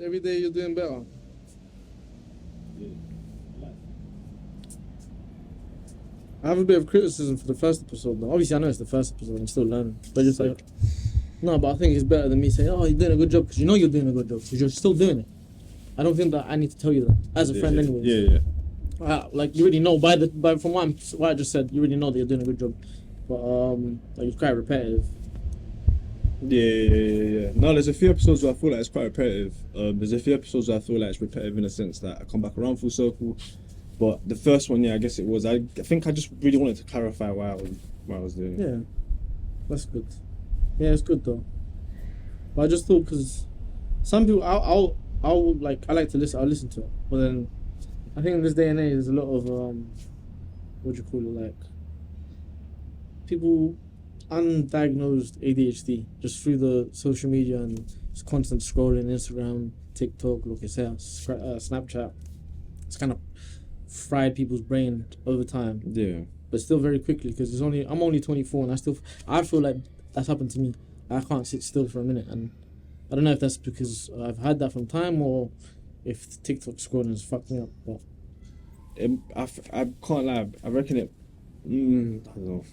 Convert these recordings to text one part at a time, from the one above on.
every day you're doing better. Yeah. I have a bit of criticism for the first episode though. Obviously I know it's the first episode, I'm still learning. But just like, no, but I think it's better than me saying, oh, you're doing a good job, because you know you're doing a good job, because you're still doing it. I don't think that I need to tell you that, as a friend anyways. Yeah. Like, you already know, from what I just said, you already know that you're doing a good job. But, like, it's quite repetitive. Yeah. No, there's a few episodes where I feel like it's quite repetitive. There's a few episodes where I feel like it's repetitive in the sense that I come back around full circle. But the first one, yeah, I guess it was. I think I just really wanted to clarify why I was doing it. Yeah, that's good. Yeah, it's good though. But I just thought, because some people, I'll like, I like to listen. I'll listen to it. But then, I think in this day and age, there's a lot of what do you call it, like, people undiagnosed ADHD just through the social media and just constant scrolling, Instagram, TikTok, look, it's here, Snapchat. It's kind of fried people's brain over time. Yeah. But still very quickly, because I'm only 24 and I feel like that's happened to me. I can't sit still for a minute, and I don't know if that's because I've had that from time or if TikTok scrolling has fucked me up. But I can't lie. I reckon it. I don't know.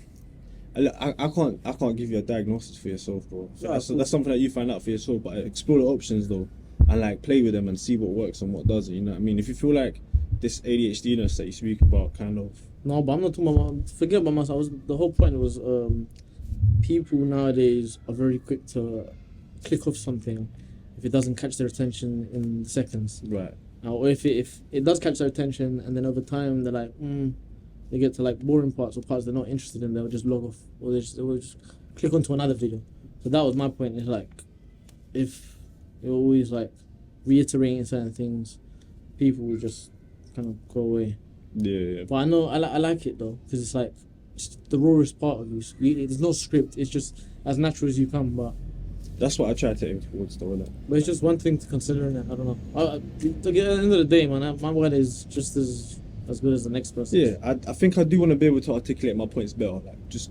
I can't give you a diagnosis for yourself, bro. Yeah, That's something that you find out for yourself. But explore the options though, and like play with them and see what works and what doesn't. You know what I mean? If you feel like this ADHD-ness that you speak about, kind of. No, but I'm not talking about. Forget about myself. The whole point was people nowadays are very quick to click off something if it doesn't catch their attention in seconds. Right. Or if it does catch their attention, and then over time they're like, they get to like boring parts or parts they're not interested in, they'll just log off, or they will just click onto another video. So that was my point. Is like, if you're always like reiterating certain things, people will just kind of go away. Yeah. But I know I like it though, because it's like it's the rawest part of you. There's no script. It's just as natural as you come. But that's what I try to aim towards, though, innit? But it's just one thing to consider in it. I don't know. At the end of the day, man, my word is just as good as the next person. Yeah, I think I do want to be able to articulate my points better. Like, just.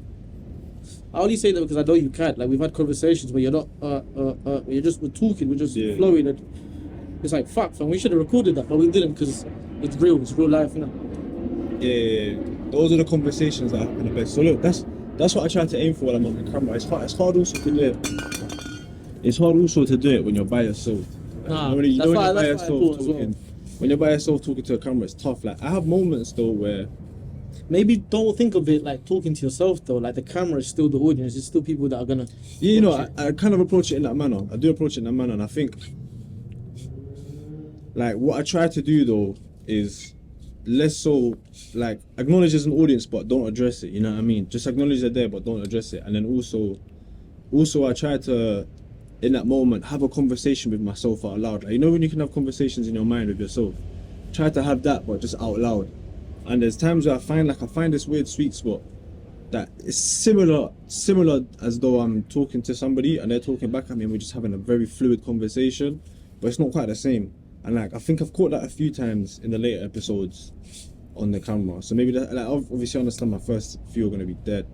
I only say that because I know you can. Like, we've had conversations where you're not, we're talking, we're just flowing. And it's like, fuck, fam, we should have recorded that, but we didn't because it's real life, you know? Yeah. Those are the conversations that happen the best. So look, that's what I try to aim for when I'm on the camera. It's hard also to do it. It's hard also to do it when you're by yourself. When you're by yourself talking to a camera, it's tough. Like, I have moments though where maybe don't think of it like talking to yourself though. Like, the camera is still the audience. It's still people that are gonna. Yeah, you know, I kind of approach it in that manner. I do approach it in that manner, and I think like what I try to do though is less so like acknowledge as an audience, but don't address it. You know what I mean? Just acknowledge they're there, but don't address it. And then also I try to, in that moment, have a conversation with myself out loud. Like, you know when you can have conversations in your mind with yourself? Try to have that, but just out loud. And there's times where I find this weird sweet spot that is similar as though I'm talking to somebody and they're talking back at me and we're just having a very fluid conversation, but it's not quite the same. And like, I think I've caught that a few times in the later episodes on the camera. So maybe that, like, obviously I understand my first few are gonna be dead.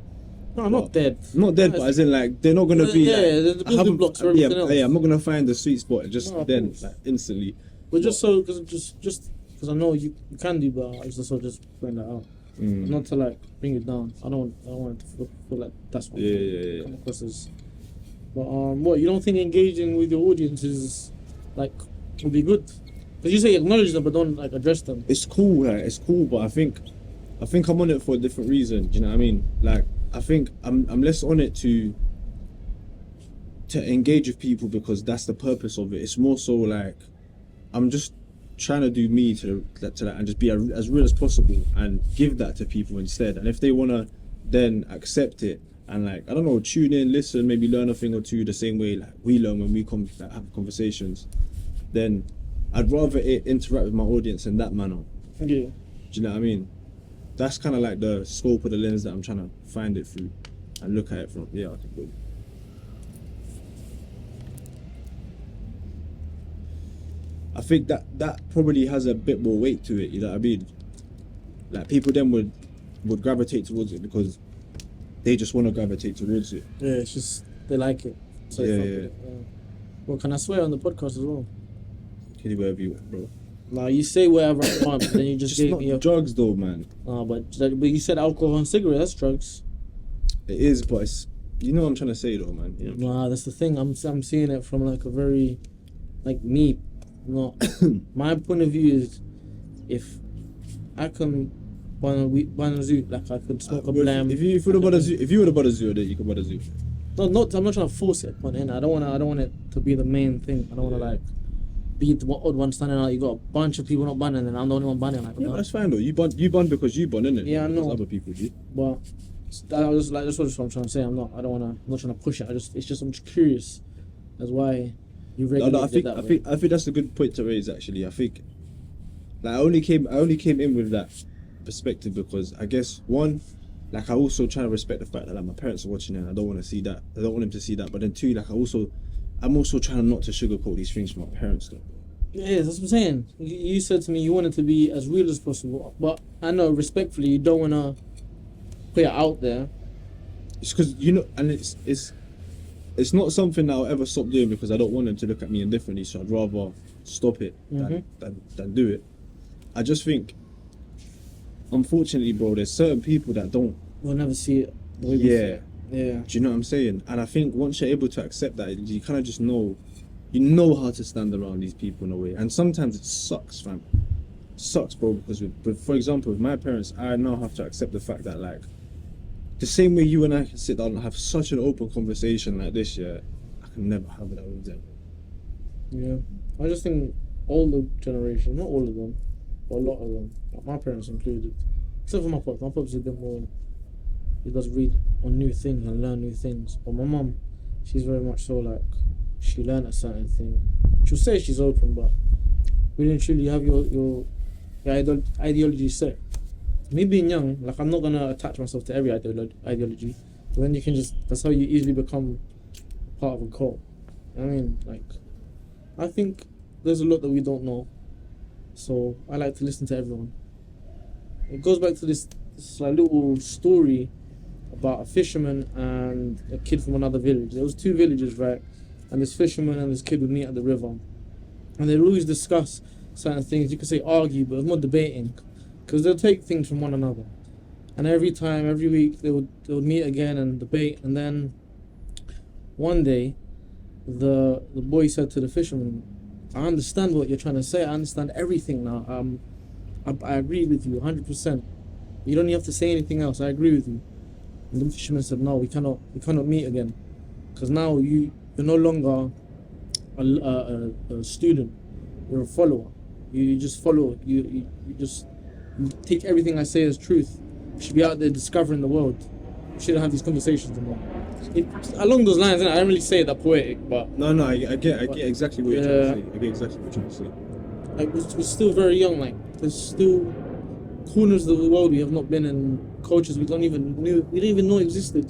No, not dead. Not dead, but as in like they're not gonna be. Yeah, there's the building blocks for everything else. Yeah, I'm not gonna find the sweet spot just then, like, instantly. But just because I know you can do better. I just point that out. Not to like bring it down. I don't want it to feel like that's what come across as. But what, you don't think engaging with your audience is like would be good? Because you say acknowledge them, but don't like address them. It's cool, but I think I'm on it for a different reason. Do you know what I mean? Like, I think I'm less on it to engage with people because that's the purpose of it. It's more so like I'm just trying to do me to that and just be as real as possible and give that to people instead. And if they wanna then accept it and, like, I don't know, tune in, listen, maybe learn a thing or two the same way like we learn when we have conversations, then I'd rather interact with my audience in that manner. Yeah. Do you know what I mean? That's kind of like the scope of the lens that I'm trying to find it through and look at it from. Yeah, okay, good. I think that probably has a bit more weight to it, you know what I mean? Like, people then would gravitate towards it because they just want to gravitate towards it. Yeah, it's just, they like it. So yeah. Well, can I swear on the podcast as well? can do whatever you want, bro. Nah, you say whatever I want, but then you just Just gave not me a... drugs, though, man. But you said alcohol and cigarette, that's drugs. It is, but it's, you know what I'm trying to say, though, man. You know? Nah, that's the thing. I'm seeing it from like a very, like me. No, my point of view is, if I can ban a zoo, like I could smoke a blam. If you would have bought a zoo, then you could buy a zoo. No, I'm not trying to force it upon it. I don't want it to be the main thing. I don't want to like be the odd one standing out. You got a bunch of people not banning, and I'm the only one banning. Like, Yeah, but that's fine though. You bond because you bond, innit? Yeah, I know. Because other people do. But that was like that's what I'm trying to say. I'm not trying to push it. It's just I'm just curious as why you regulate I think that's a good point to raise. Actually, I think like I only came in with that perspective because I guess one, like I also try to respect the fact that like my parents are watching it and I don't want to see that. I don't want them to see that. But then two, like I'm also trying not to sugarcoat these things for my parents though. Yeah, that's what I'm saying. You said to me you wanted to be as real as possible, but I know respectfully you don't want to put it out there. It's because you know, and it's not something that I'll ever stop doing because I don't want them to look at me indifferently. So I'd rather stop it than do it. I just think, unfortunately, bro, there's certain people that don't. We'll never see it. Yeah. Yeah. Do you know what I'm saying? And I think once you're able to accept that, you kind of just know, you know how to stand around these people in a way. And sometimes it sucks, fam. It sucks, bro, because for example, with my parents, I now have to accept the fact that like, the same way you and I can sit down and have such an open conversation like this, yeah, I can never have that with them. Yeah. I just think all the generation, not all of them, but a lot of them, like my parents included, except for my pops. My pops is a bit more, he does read on new things and learn new things. But my mum, she's very much so like, she learned a certain thing. She'll say she's open, but we didn't truly have your ideology set. Me being young, like I'm not gonna attach myself to every ideology. But then you can that's how you easily become part of a cult. I mean, like, I think there's a lot that we don't know. So I like to listen to everyone. It goes back to this like little story about a fisherman and a kid from another village. There was two villages, right? And this fisherman and this kid would meet at the river. And they'd always discuss certain things. You could say argue, but it's more debating. Because they'll take things from one another. And every week, they would meet again and debate. And then one day, the boy said to the fisherman, I understand what you're trying to say. I understand everything now. I agree with you 100%. You don't have to say anything else. I agree with you. And the fisherman said, no, we cannot meet again. Because now you're no longer a student. You're a follower. You just follow. You take everything I say as truth. You should be out there discovering the world. You shouldn't have these conversations anymore. Along those lines, I don't really say that poetic, but No, I get exactly what you're trying to say. I get exactly what you're trying to say. Like we're still very young. Like there's still corners of the world we have not been in, cultures we didn't even know existed.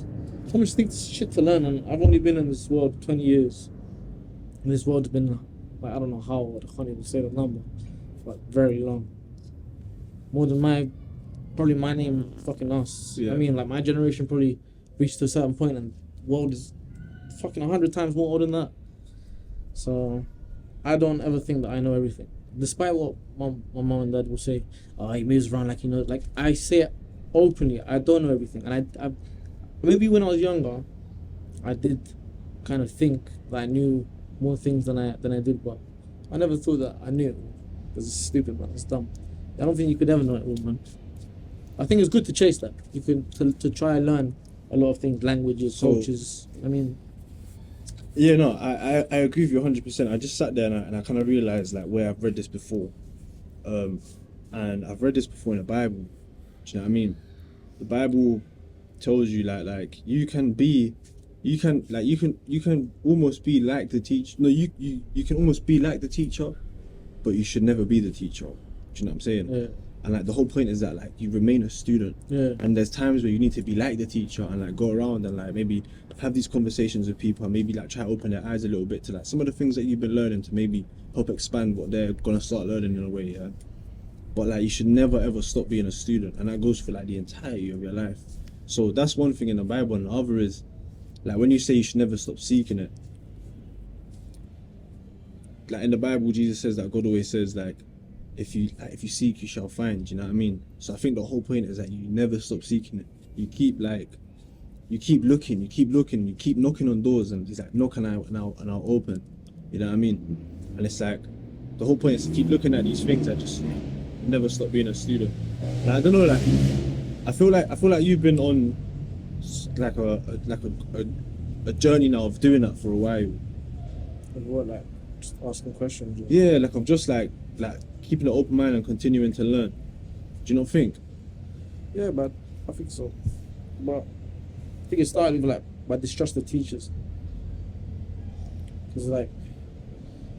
So much shit to learn, and I've only been in this world 20 years. And this world's been like I don't know how old. I can't even say the number, but very long. More than probably my name fucking us. Yeah. I mean, like my generation probably reached to a certain point, and the world is fucking 100 times more old than that. So I don't ever think that I know everything, despite what my mom and dad will say. Oh, he moves around like he knows. Like I say it openly, I don't know everything, and I maybe when I was younger, I did kind of think that I knew more things than I did, but I never thought that I knew it all. Because it's stupid, man. It's dumb. I don't think you could ever know it all, man. I think it's good to chase that. You can to try and learn a lot of things, languages, cultures. I mean, yeah, no, I agree with you 100%. I just sat there and I kind of realized like where I've read this before, and I've read this before in the Bible. Do you know what I mean? The Bible tells you like you can almost be like the teacher. No, you can almost be like the teacher, but you should never be the teacher. Do you know what I'm saying? yeah. And like the whole point is that like you remain a student. Yeah. And there's times where you need to be like the teacher and like go around and like maybe have these conversations with people and maybe like try to open their eyes a little bit to like some of the things that you've been learning to maybe help expand what they're gonna start learning in a way, yeah. But like you should never ever stop being a student, and that goes for like the entirety of your life. So that's one thing in the Bible, and the other is like when you say you should never stop seeking it. like in the Bible, Jesus says that God always says like, if you seek, you shall find. You know what I mean? So I think the whole point is that you never stop seeking it. You keep looking, you keep knocking on doors, and he's like, knock and I'll open. You know what I mean? And it's like, the whole point is to keep looking at these things that just never stop being a student. Like, I don't know, like I feel like you've been on like a journey now of doing that for a while. And what, like, just asking questions? Yeah, like I'm just like keeping an open mind and continuing to learn. Do you not think? Yeah, but I think so. But I think it started with like by distrust of teachers. Because like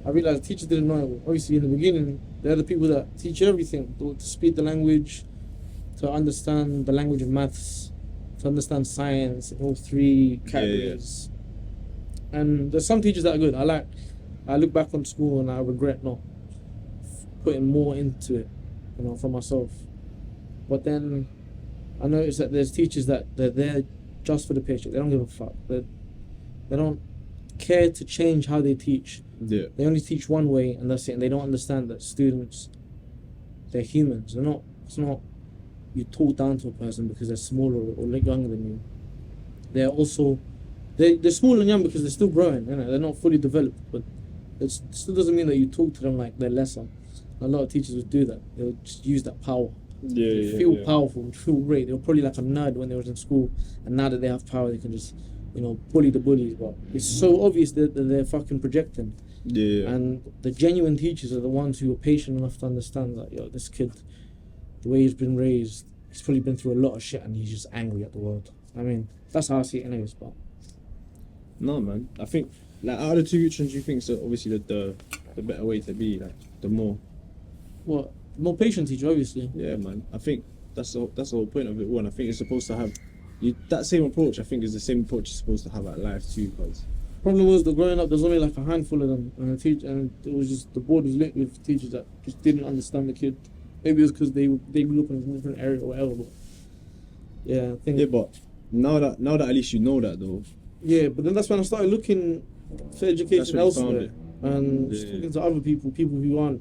I realized teachers didn't know. Obviously, in the beginning, they're the people that teach you everything: to speak the language, to understand the language of maths, to understand science in all three categories. Yeah. And there's some teachers that are good. I look back on school and I regret not putting more into it, for myself. But then I noticed that there's teachers that they're there just for the paycheck. They don't give a fuck. They don't care to change how they teach. Yeah. They only teach one way and that's it. And they don't understand that students, they're humans. It's not you talk down to a person because they're smaller or younger than you. They're also, they're small and young because they're still growing. They're not fully developed. But it still doesn't mean that you talk to them like they're lesser. A lot of teachers would do that. They'll just use that power. They feel powerful, feel great. They were probably like a nerd when they was in school, and now that they have power, they can just, bully the bullies. But it's so obvious that they're fucking projecting. Yeah. And the genuine teachers are the ones who are patient enough to understand that, this kid, the way he's been raised, he's probably been through a lot of shit, and he's just angry at the world. I mean, that's how I see it, anyways. But no, man, I think like out of the two, which ones do you think is obviously the better way to be, like the more. What? More patient teacher, obviously. Yeah, man. I think that's the whole point of it. One, I think you're supposed to have that same approach. I think is the same approach you're supposed to have at life too. Because problem was that growing up, there's only like a handful of them, and it was just the board was lit with teachers that just didn't understand the kid. Maybe it was because they grew up in a different area or whatever. But yeah, I think. Yeah, but now that at least you know that though. Yeah, but then that's when I started looking for education elsewhere and speaking to other people who aren't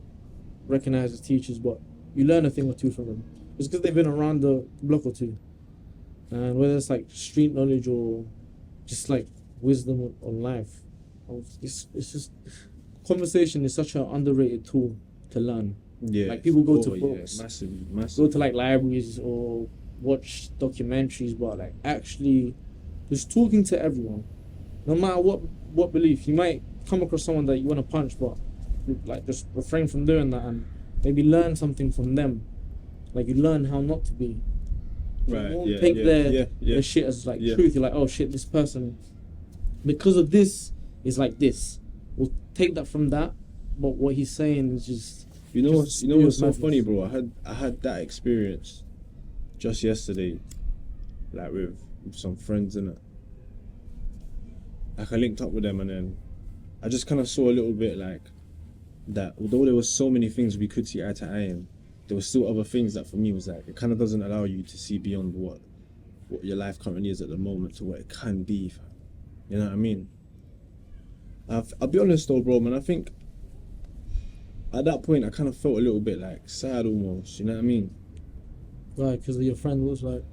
recognized as teachers, but you learn a thing or two from them. It's because they've been around the block or two, and whether it's like street knowledge or just like wisdom on life, it's just conversation is such an underrated tool to learn. Yeah, like people go to books, massively. Go to like libraries or watch documentaries, but like actually just talking to everyone, no matter what belief. You might come across someone that you want to punch, but like just refrain from doing that and maybe learn something from them. Like you learn how not to be. Right. You won't take their shit as like truth. You're like, oh shit, this person, because of this, is like this. We'll take that from that, but what he's saying is just. You know what's so funny, bro? I had that experience just yesterday, like with some friends in it. Like I linked up with them and then I just kind of saw a little bit like that. Although there was so many things we could see eye to eye in, there were still other things that for me was like it kind of doesn't allow you to see beyond what your life currently is at the moment to what it can be. You know what I mean? I'll be honest though, bro, man. I think at that point I kind of felt a little bit like sad almost. You know what I mean? Right, because your friend was like.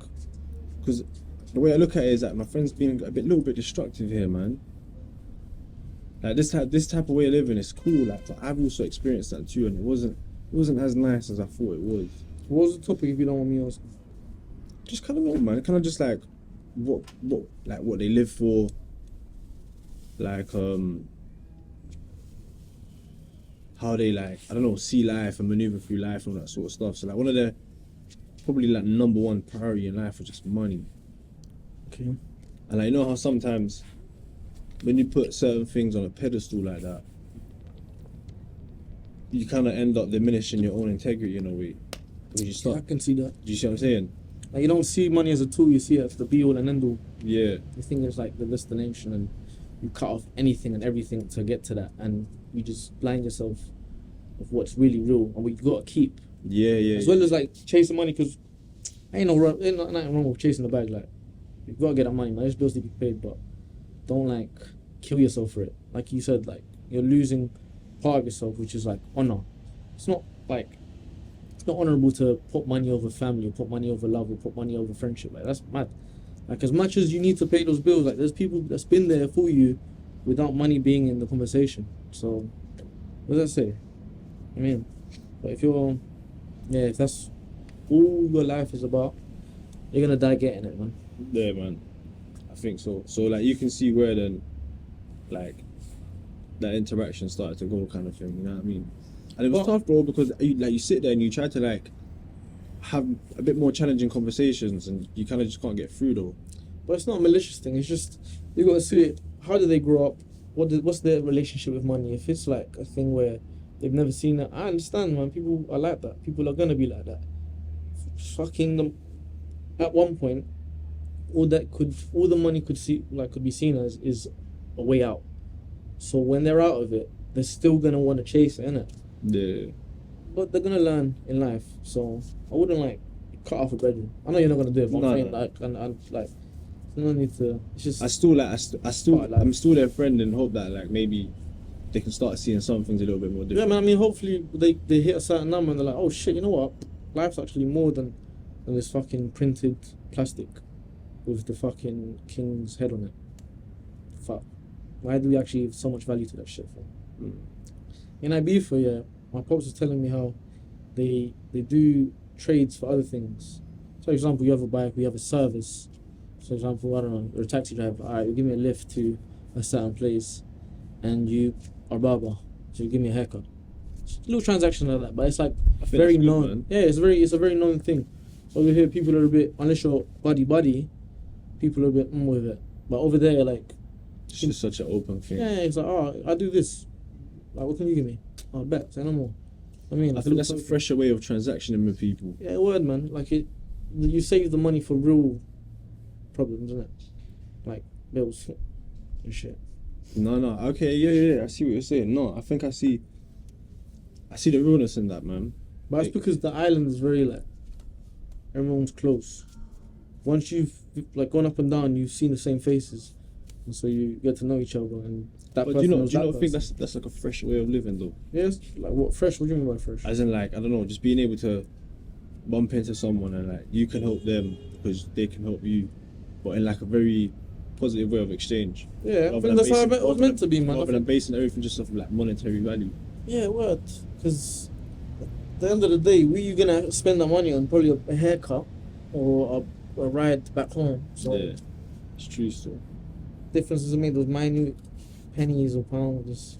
Because the way I look at it is that my friend's being little bit destructive here, man. Like this type of way of living is cool. Like I've also experienced that too, and it wasn't as nice as I thought it was. What was the topic, if you don't want me asking? Just kind of know, man. Kind of just like what they live for. Like how they like see life and maneuver through life and all that sort of stuff. So like one of their probably like number one priority in life was just money. Okay. And I know how sometimes when you put certain things on a pedestal like that, you kind of end up diminishing your own integrity in a way. I can see that. Do you see what I'm saying? Like you don't see money as a tool, you see it as the be all and end all. Yeah. You think it's like the destination and you cut off anything and everything to get to that, and you just blind yourself of what's really real and what you got to keep. Yeah. As well as like chasing money, because ain't nothing wrong with chasing the bag. Like you got to get that money, man. There's bills to be paid, but don't like kill yourself for it. Like you said, like you're losing part of yourself, which is like honor. It's not like it's not honorable to put money over family, or put money over love, or put money over friendship. Like that's mad. Like as much as you need to pay those bills, like there's people that's been there for you without money being in the conversation. So what does that say? I mean, but if that's all your life is about, you're gonna die getting it, man. Yeah, man. I think so. So like you can see where then, like, that interaction started to go, kind of thing. You know what I mean? And it was tough, bro, because you sit there and you try to like have a bit more challenging conversations, and you kind of just can't get through though. But it's not a malicious thing. It's just you gotta see it. How did they grow up? What's their relationship with money? If it's like a thing where they've never seen it, I understand, man. People are like that. People are gonna be like that. Fucking them. At one point, all the money could be seen as is a way out. So when they're out of it, they're still gonna want to chase it, innit? Yeah. But they're gonna learn in life. So I wouldn't like cut off a bedroom. I know you're not gonna do it, but I'm saying like and like no need to. It's just I'm still their friend, and hope that like maybe they can start seeing some things a little bit more different. Yeah, man. I mean, hopefully they hit a certain number and they're like, oh shit, you know what? Life's actually more than this fucking printed plastic with the fucking king's head on it. Fuck. Why do we actually give so much value to that shit for? In Ibiza, yeah, my pops was telling me how they do trades for other things. So, for example, you have a bike, we have a service. For example, I don't know, you're a taxi driver. All right, you give me a lift to a certain place, and you are barber, so you give me a haircut. It's a little transaction like that, but it's like very known. Man. Yeah, it's a very known thing. Over here, people are a bit, unless you're buddy, people are a bit with it. But over there, like, it's just such an open thing. yeah, it's like, oh, I do this. Like, what can you give me? Oh, bet, say no more. I mean, I think that's a fresher way of transactioning with people. Yeah, word, man. Like you save the money for real problems, isn't it? Like bills and shit. No, okay, yeah. I see what you're saying. No, I think I see the realness in that, man. But it's because the island is very like everyone's close. Once you've like gone up and down, you've seen the same faces, and so you get to know each other. And that. But do you not think that's like a fresh way of living though? Yes, like what fresh? What do you mean by fresh? As in, like, I don't know, just being able to bump into someone and like you can help them because they can help you, but in like a very positive way of exchange. Yeah, I think that's how it was meant to be, man. Rather than basing everything just off of like monetary value. Yeah, word. Because at the end of the day, you gonna spend that money on probably a haircut or a ride back home. So yeah, it's true. So differences are made with minute pennies or pounds.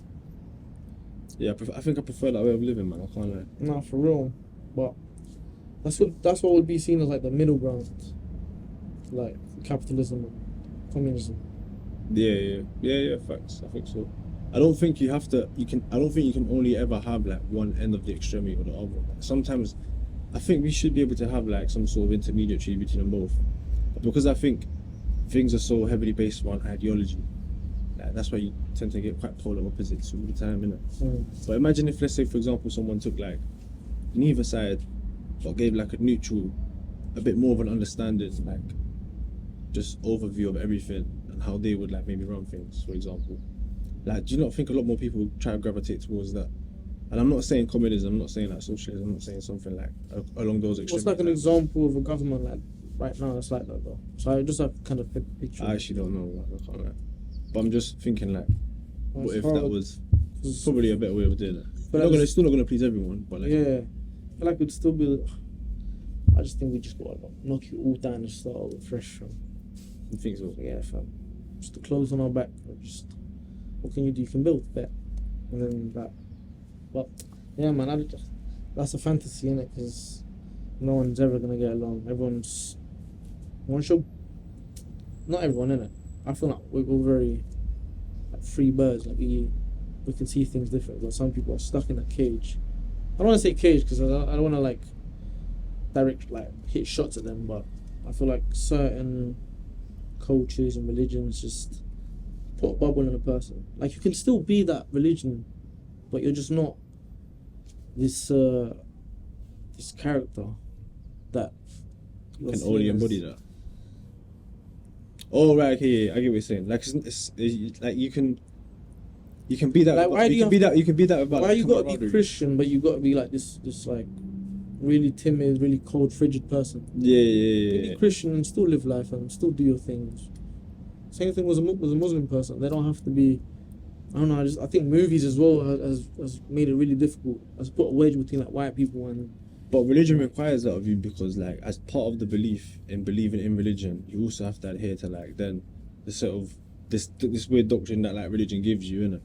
Yeah, I think I prefer that way of living, man. I can't lie. Nah, for real. But that's what would be seen as like the middle ground, like capitalism and communism. Yeah. Facts. I think so. I don't think you can only ever have like one end of the extremity or the other. Sometimes, I think we should be able to have like some sort of intermediary between them both. But because I think things are so heavily based on ideology, that's why you tend to get quite polar opposites all the time, innit? But imagine if, let's say, for example, someone took like neither side, but gave like a neutral, a bit more of an understanding, like just overview of everything and how they would like maybe run things, for example. Like, do you not think a lot more people try to gravitate towards that? And I'm not saying communism, I'm not saying like socialism, I'm not saying something like along those extremes. What's like an example of a government like right now that's like that though? So I just have kind of picture. I actually don't know, like, I can't lie. But I'm just thinking like, what if that was probably a better way of doing it? It's still not gonna please everyone, but like, yeah, I feel like it'd still be. I just think we just gotta knock it all down and start over fresh from. I think so. Yeah, fam. Just the clothes on our back. Just what can you do? You can build that, and then that. But yeah, man, that's a fantasy, innit? Because no one's ever gonna get along. Everyone's one show. Not everyone, innit? I feel like we're very like free birds. Like we can see things different. But some people are stuck in a cage. I don't want to say cage because I don't want to like direct like hit shots at them. But I feel like certain cultures and religions just put a bubble in a person. Like you can still be that religion, but you're just not this character that can only embody that. Oh right, okay, yeah, I get what you're saying. Like it's like you can You can be that. Like, why do you can be that. You can be that about. Why like, you gotta be camaraderie. Christian, but you gotta be like this like really timid, really cold, frigid person? Yeah. You be Christian and still live life and still do your things. Same thing was a Muslim person. They don't have to be. I don't know. I think movies as well has made it really difficult. Has put a wedge between like white people and. But religion requires that of you because, like, as part of the belief in believing in religion, you also have to adhere to like then the sort of this weird doctrine that like religion gives you, innit?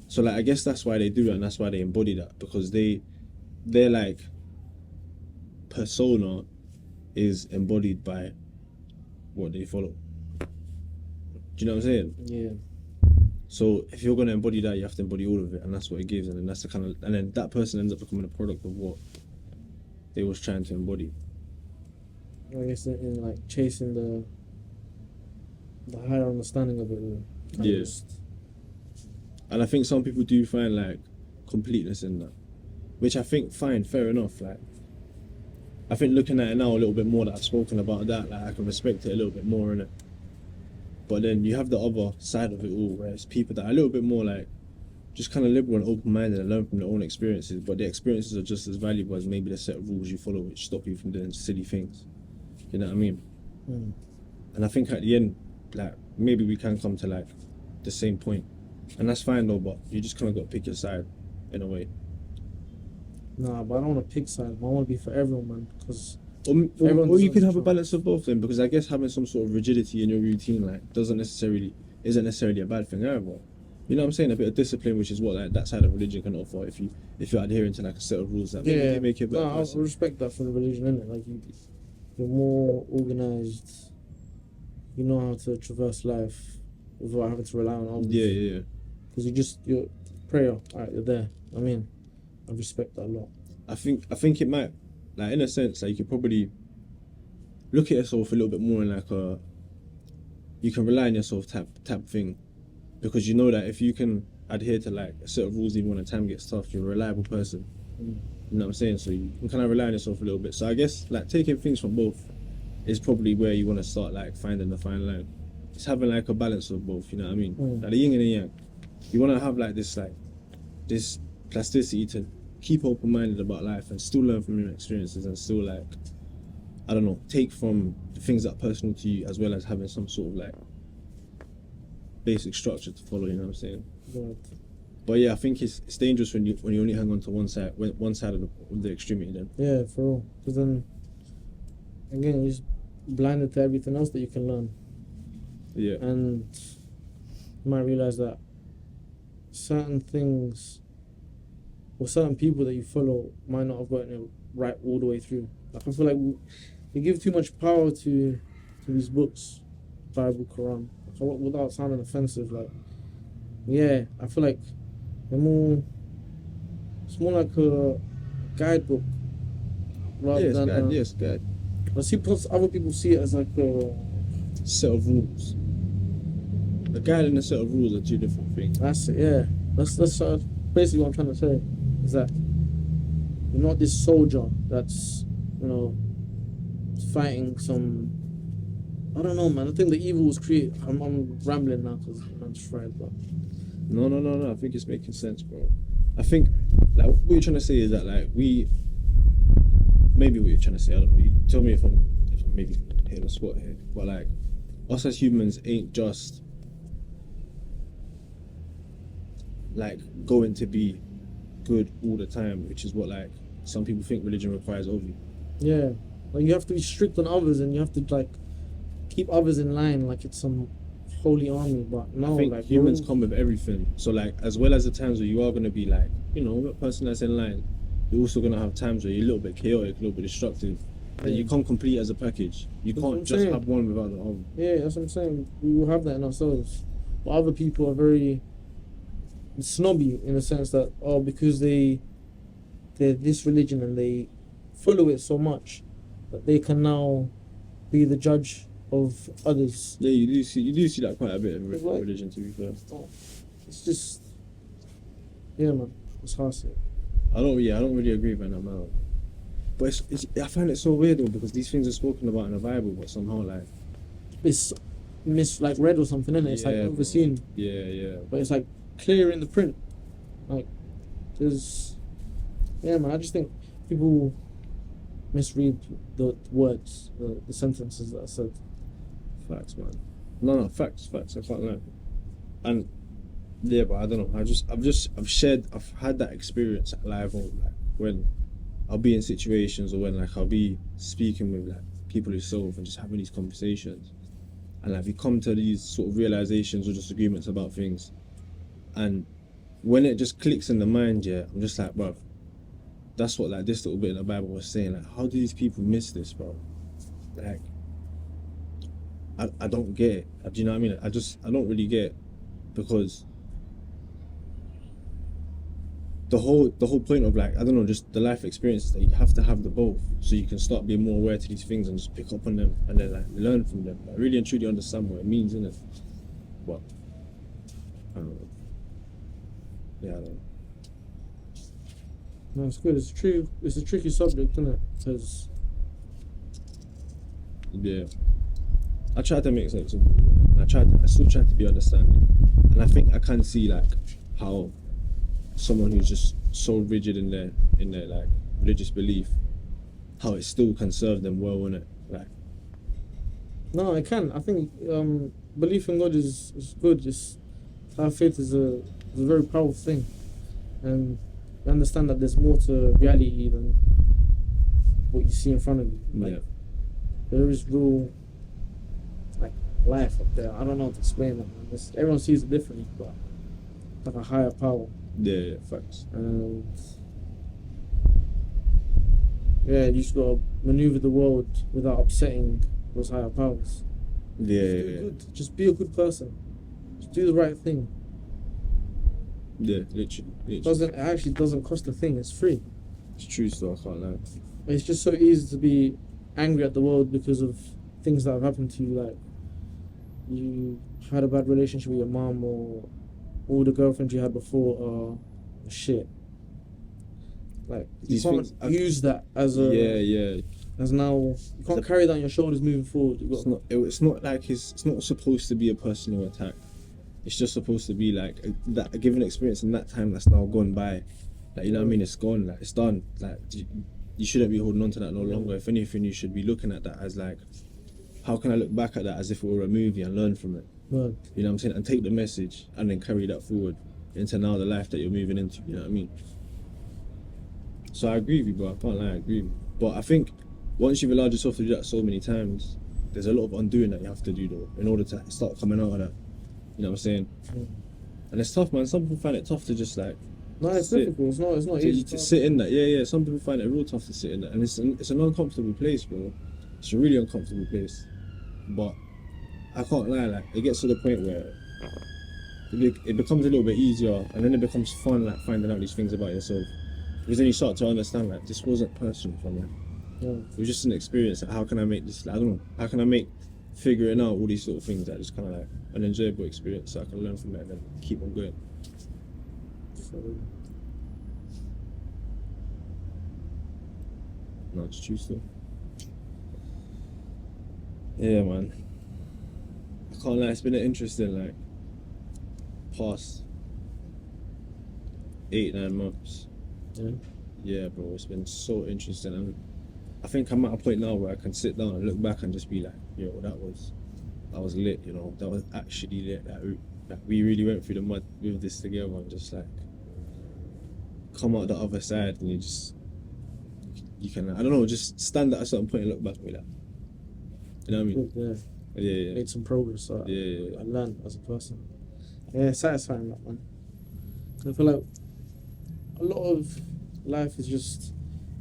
So like I guess that's why they do that and that's why they embody that, because their like persona is embodied by what they follow. Do you know what I'm saying? Yeah. So if you're gonna embody that, you have to embody all of it, and that's what it gives, and then that's the kind of, and then that person ends up becoming a product of what they was trying to embody. I guess in like chasing the higher understanding of it all. Yeah. And I think some people do find like completeness in that, which I think fine, fair enough. Like I think looking at it now a little bit more that I've spoken about that, like I can respect it a little bit more, innit? But then you have the other side of it all, where it's people that are a little bit more like just kind of liberal and open-minded and learn from their own experiences, but the experiences are just as valuable as maybe the set of rules you follow which stop you from doing silly things. You know what I mean? And I think at the end, like maybe we can come to like the same point, and that's fine though, but you just kind of got to pick your side in a way. Nah, but I don't want to pick sides. I want to be for everyone, man, because or you could have a balance of both then, because I guess having some sort of rigidity in your routine like isn't necessarily a bad thing either. You know what I'm saying? A bit of discipline, which is what like, that side of religion can offer if you're adhering to like a set of rules that make you a better person. I respect that from the religion, innit? Like you're more organized. You know how to traverse life without having to rely on others. Yeah. Because you're prayer. Alright, you're there. I mean, I respect that a lot. I think it might, like in a sense, like you could probably look at yourself a little bit more in like a, you can rely on yourself type thing, because you know that if you can adhere to like a set of rules even when the time gets tough, you're a reliable person. You know what I'm saying? So you can kind of rely on yourself a little bit. So I guess like taking things from both is probably where you want to start like finding the fine line. It's having like a balance of both, you know what I mean? Like the yin and the yang. You want to have like this plasticity to keep open-minded about life and still learn from your experiences and still like, I don't know, take from the things that are personal to you, as well as having some sort of like basic structure to follow, you know what I'm saying? Right. But yeah, I think it's dangerous when you only hang on to one side of the extremity then. Yeah, for real. Because then, again, you're just blinded to everything else that you can learn. Yeah. And you might realize that certain things or certain people that you follow might not have gotten it right all the way through. Like I feel like we give too much power to these books, Bible, Quran, without sounding offensive. Like, yeah, I feel like it's more like a guidebook rather than yes, guide. I see other people see it as like a set of rules. A guide and a set of rules are two different things. That's it. Yeah, that's basically what I'm trying to say. Is that you're not this soldier that's fighting some. I don't know, man. I think the evil was created. I'm rambling now because I'm just fried, but. No. I think it's making sense, bro. I think like what you're trying to say is that like maybe what you're trying to say. I don't know. You tell me if I'm maybe hitting a spot here, but like us as humans ain't just like going to be good all the time, which is what like some people think religion requires of you. Yeah, like you have to be strict on others, and you have to like keep others in line, like it's some holy army. But no, I think like humans come with everything. So like as well as the times where you are gonna be like, a person that's in line, you're also gonna have times where you're a little bit chaotic, a little bit destructive. That you can't complete as a package. You can't just have one without the other. Yeah, that's what I'm saying. We will have that in ourselves. But other people are very snobby in the sense that because they're this religion and they follow it so much that they can now be the judge of others. Yeah, you do see that quite a bit in religion, to be fair. It's just, yeah, man, it's hard to say. I don't really agree with that, man. But I find it so weird though, because these things are spoken about in the Bible, but somehow like it's read or something, isn't it? It's like overseen. Yeah. But it's like clear in the print. Like, there's, yeah, man. I just think people misread the words, the sentences that are said. Facts, man. No, facts. I can't lie. And yeah, but I don't know. I've had that experience at live, or like when I'll be in situations, or when like I'll be speaking with like people yourself and just having these conversations, and like we come to these sort of realizations or just agreements about things, and when it just clicks in the mind, yeah, I'm just like, bro, that's what like this little bit in the Bible was saying. Like, how do these people miss this, bro? Like, I don't get it. Do you know what I mean? I don't really get it, because the whole point of like, I don't know, just the life experiences that you have to have the both, so you can start being more aware to these things and just pick up on them and then like learn from them. Like, really and truly understand what it means, innit? But I don't know. Yeah, I don't know. No, it's good. It's true. It's a tricky subject, isn't it? Because Yeah, I tried to make sense of it, and I still try to be understanding, and I think I can see like how someone who's just so rigid in their like religious belief, how it still can serve them well, innit? Like, no, I can. I think belief in God is good. Just our faith is a very powerful thing, and you understand that there's more to reality than what you see in front of you. Like, yeah, there is real like life up there. I don't know how to explain that, man. Everyone sees it differently, but like a higher power. yeah, facts. And yeah, you just gotta maneuver the world without upsetting those higher powers. Yeah, Just do good. Just be a good person. Just do the right thing. yeah, literally. It actually doesn't cost a thing. It's free. It's true, so I can't lie. It's just so easy to be angry at the world because of things that have happened to you, like you had a bad relationship with your mom, or all the girlfriends you had before are shit. Like, you These can't things- use that as a Yeah. as now. You can't carry that on your shoulders moving forward. You got It's not like it's not supposed to be a personal attack. It's just supposed to be like a given experience in that time that's now gone by. Like, you know what I mean? It's gone. Like, it's done. Like, you shouldn't be holding on to that no longer. If anything, you should be looking at that as like, how can I look back at that as if it were a movie and learn from it? Word. You know what I'm saying? And take the message and then carry that forward into now the life that you're moving into. You know what I mean? So I agree with you, bro. I can't lie, I agree with you. But I think once you've allowed yourself to do that so many times, there's a lot of undoing that you have to do though, in order to start coming out of that. You know what I'm saying? Mm. And it's tough, man. Some people find it tough to just like No, it's sit. difficult. It's not to, easy to sit in that. Yeah. Some people find it real tough to sit in that, and it's an uncomfortable place, bro. It's a really uncomfortable place. But I can't lie, like it gets to the point where it becomes a little bit easier, and then it becomes fun, like finding out these things about yourself. Because then you start to understand, like, this wasn't personal for me. Yeah. It was just an experience. Like, how can I make this? Like, I don't know. How can I make figuring out all these little things that just kind of like an enjoyable experience, so I can learn from it and then keep on going. So, No, it's true still. Yeah, man. I can't lie. It's been an interesting like past 8-9 months. yeah. Yeah, bro, it's been so interesting, and I think I'm at a point now where I can sit down and look back and just be like, yo, that was lit, you know, that was actually lit. That we really went through the mud with this together, and just like come out the other side, and you can, I don't know, just stand at a certain point and look back and be like, you know what I mean? Yeah. Yeah. Made some progress. So Yeah. I learned as a person. Yeah, it's satisfying, that, man. I feel like a lot of life is just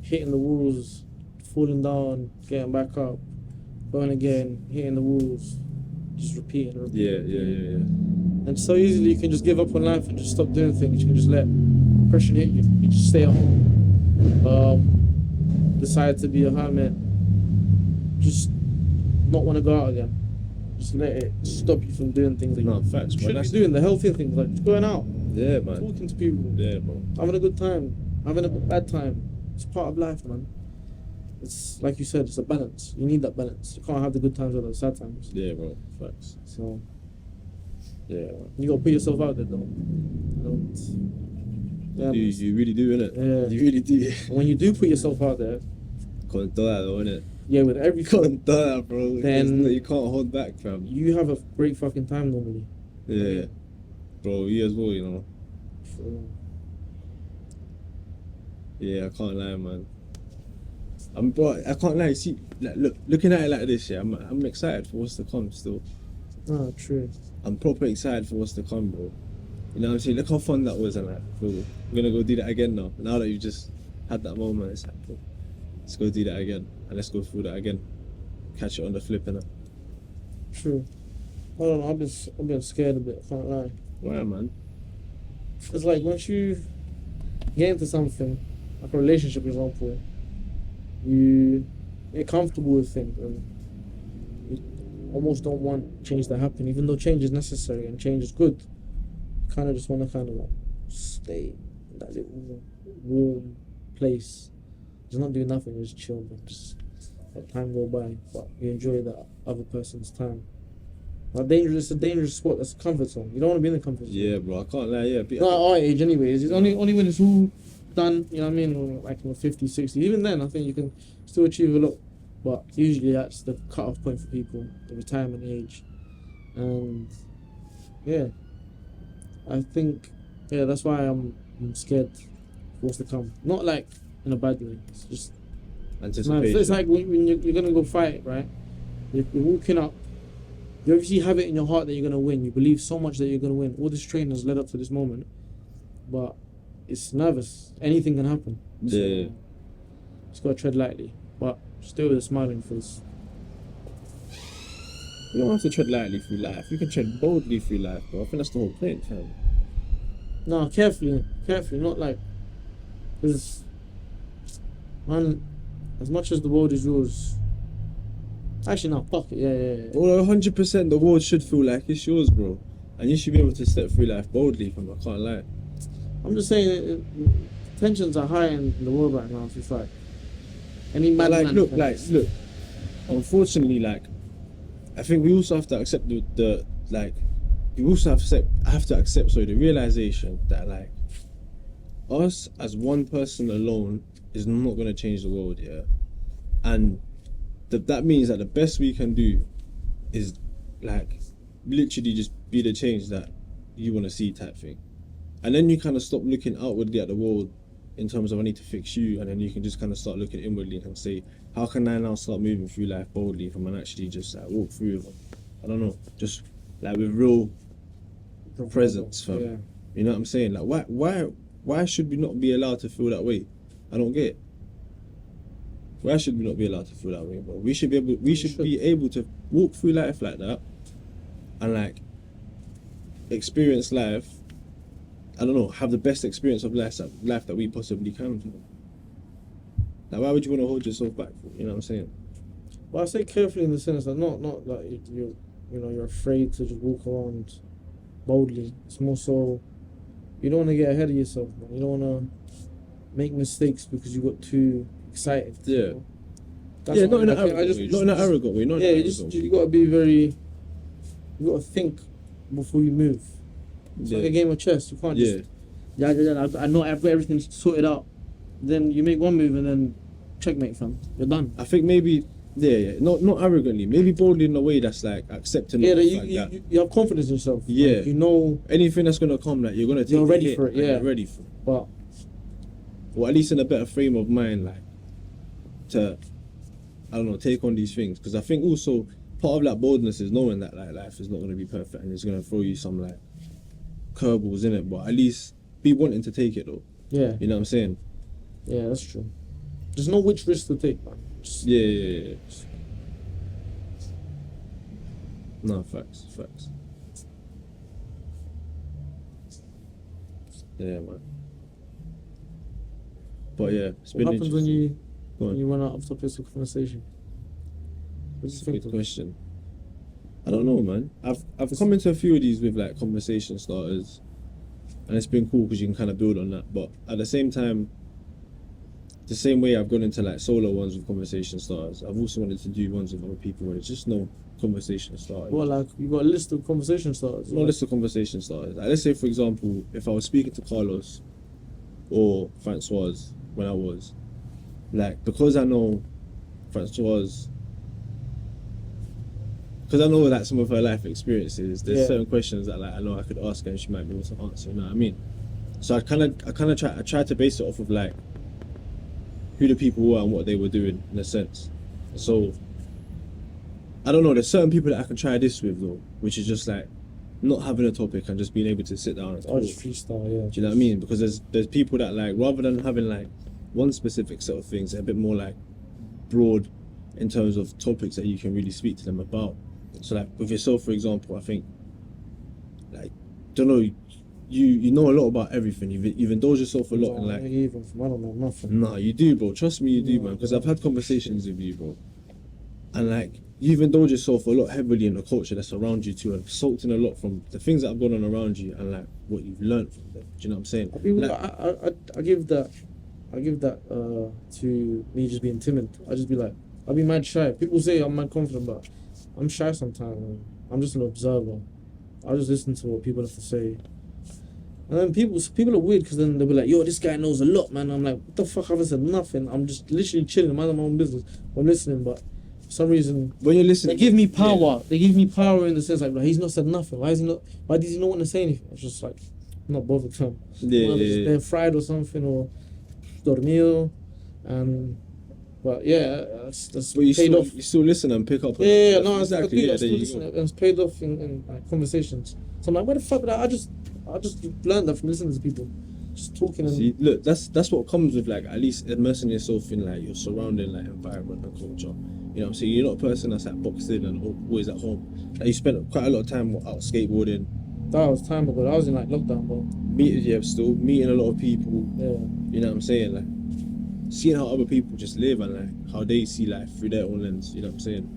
hitting the walls, falling down, getting back up, going again, hitting the walls, just repeating. Yeah. And so easily you can just give up on life and just stop doing things. You can just let depression hit you. You just stay at home, decide to be a hermit, just not want to go out again. Just let it stop you from doing things that No, you facts, bro. should be That's doing, the healthy things, like just going out, yeah, man. talking to people, Yeah, bro. having a good time, having a bad time. It's part of life, man. It's like you said, it's a balance. You need that balance. You can't have the good times or the sad times. Yeah, bro. Facts. So Yeah. You gotta put yourself out there, though. Don't, yeah, You really do, innit? Yeah. You really do. when you do put yourself out there, Can't do that though, innit? yeah, with everything, Can't do that, bro. Then- You can't hold back, fam. you have a great fucking time normally. Yeah. Bro, you as well, you know. So, Yeah, I can't lie, man. Bro, I can't lie. See, like, looking at it like this, yeah, I'm excited for what's to come still. true. I'm proper excited for what's to come, bro. You know what I'm saying? Look how fun that was, and like, bro, we're gonna go do that again now. Now that you just had that moment, it's like, bro, let's go do that again, and let's go through that again. Catch it on the flip, innit? True. I don't know. I've been scared a bit. Can't lie. Why, man? It's like once you get into something, like a relationship, for example, you get comfortable with things and you almost don't want change to happen, even though change is necessary and change is good. You kind of just want to kind of like stay in that little warm place, just not do nothing, just chill, but just let time go by, but you enjoy that other person's time. It's a dangerous spot. That's a comfort zone. You don't want to be in the comfort zone. Yeah, bro, I can't lie. Yeah, Not at our age, anyways. It's only when it's all done. You know what I mean? Or like in 50, 60. Even then, I think you can still achieve a lot. But usually that's the cut-off point for people, the retirement age. And yeah, I think that's why I'm scared of what's to come. Not like in a bad way. It's just anticipation. it's like when you're gonna go fight, right? You're walking up. You obviously have it in your heart that you're gonna win. You believe so much that you're gonna win. All this training has led up to this moment, but it's nervous. Anything can happen. So, Yeah. just gotta tread lightly, but still with a smiling face. You don't have to tread lightly through life. You can tread boldly through life, bro. I think that's the whole point, fam. No, carefully, not like, because, man, as much as the world is yours. Actually, no, fuck it. Yeah. Well, 100% the world should feel like it's yours, bro. And you should be able to step through life boldly, fam. I can't lie. I'm just saying, tensions are high in the world right now. It's like any But man. look. Unfortunately, like, I think we also have to accept the you also have to accept the realization that like us as one person alone is not gonna change the world, yeah. And that means that the best we can do is like literally just be the change that you want to see, type thing. And then you kind of stop looking outwardly at the world in terms of I need to fix you, and then you can just kind of start looking inwardly and say, how can I now start moving through life boldly if I'm actually just like walk through, I don't know, just like with real presence, fam. Yeah. You know what I'm saying? Like why should we not be allowed to feel that way? I don't get it. Why should we not be allowed to feel that way, bro? We should be able to walk through life like that and like experience life. I don't know, have the best experience of life that we possibly can. Like, why would you want to hold yourself back? You know what I'm saying? Well, I say carefully in the sense that not that you're afraid to just walk around boldly. It's more so you don't want to get ahead of yourself, man. You don't want to make mistakes because you got too excited. Yeah. You know? Yeah, not in an I arrogant way. You got to be very. You got to think before you move. It's like a game of chess. You can't just. Yeah. I know I've got everything sorted out. Then you make one move and then checkmate, fam. You're done. I think maybe, not arrogantly, maybe boldly in a way that's like accepting. Yeah, that you have confidence in yourself. Yeah, like, you know anything that's gonna come, like you're gonna take. You're ready hit for it. and Yeah, you're ready for it. But or at least in a better frame of mind, like to, I don't know, take on these things. Because I think also part of that boldness is knowing that like life is not gonna be perfect and it's gonna throw you some like curveballs in it, but at least be wanting to take it though. Yeah, you know what I'm saying? Yeah, that's true. Just know which risk to take, man. Yeah. No, facts. Yeah, man. But yeah, it's been what happens when you run out of topics of conversation? That's a good question. I don't know, man. I've come into a few of these with like conversation starters, and it's been cool because you can kind of build on that. But at the same time, the same way I've gone into like solo ones with conversation starters, I've also wanted to do ones with other people where there's just no conversation starter. Well, like you got a list of conversation starters. No list of conversation starters. Like, let's say, for example, if I was speaking to Carlos or Francois when I was, like, because I know like some of her life experiences, there's certain questions that like I know I could ask her and she might be able to answer. You know what I mean? So I try to base it off of like who the people were and what they were doing in a sense. So I don't know. There's certain people that I can try this with though, which is just like not having a topic and just being able to sit down and talk. Just freestyle, yeah. Do you know what I mean? Because there's people that like rather than having like one specific set of things, they're a bit more like broad in terms of topics that you can really speak to them about. So like with yourself, for example, I think like don't know, you know a lot about everything. You've indulged yourself a lot in like. Even from I don't know nothing. Nah, you do, bro. Trust me, you do, man. Because I've had conversations with you, bro, and like you've indulged yourself a lot heavily in the culture that's around you too, and soaked in a lot from the things that have gone on around you and like what you've learned from them. Do you know what I'm saying? I give that to me just being timid. I just be like, I'll be mad shy. People say I'm mad confident, but I'm shy sometimes. Man. I'm just an observer. I just listen to what people have to say. And then people are weird because then they'll be like, yo, this guy knows a lot, man. I'm like, what the fuck? I haven't said nothing. I'm just literally chilling, minding my own business. I'm listening, but for some reason, when you're listening, they give me power. Yeah. They give me power in the sense like, he's not said nothing. Why does he not want to say anything? It's just like, I'm not bothered to him. They're fried or something or dormido, but yeah, that's but paid off. You still listen and pick up. No, exactly. I still listen, and it's paid off in like, conversations. So I'm like, where the fuck did I just learned that from listening to people, just talking. And see, look, that's what comes with like at least immersing yourself in like your surrounding like environment and culture. You know what I'm saying? You're not a person that's like boxed in and always at home. Like you spent quite a lot of time out skateboarding. That was time ago. I was in like lockdown, bro. Meeting a lot of people. Yeah. You know what I'm saying? Like seeing how other people just live and like how they see life through their own lens. You know what I'm saying?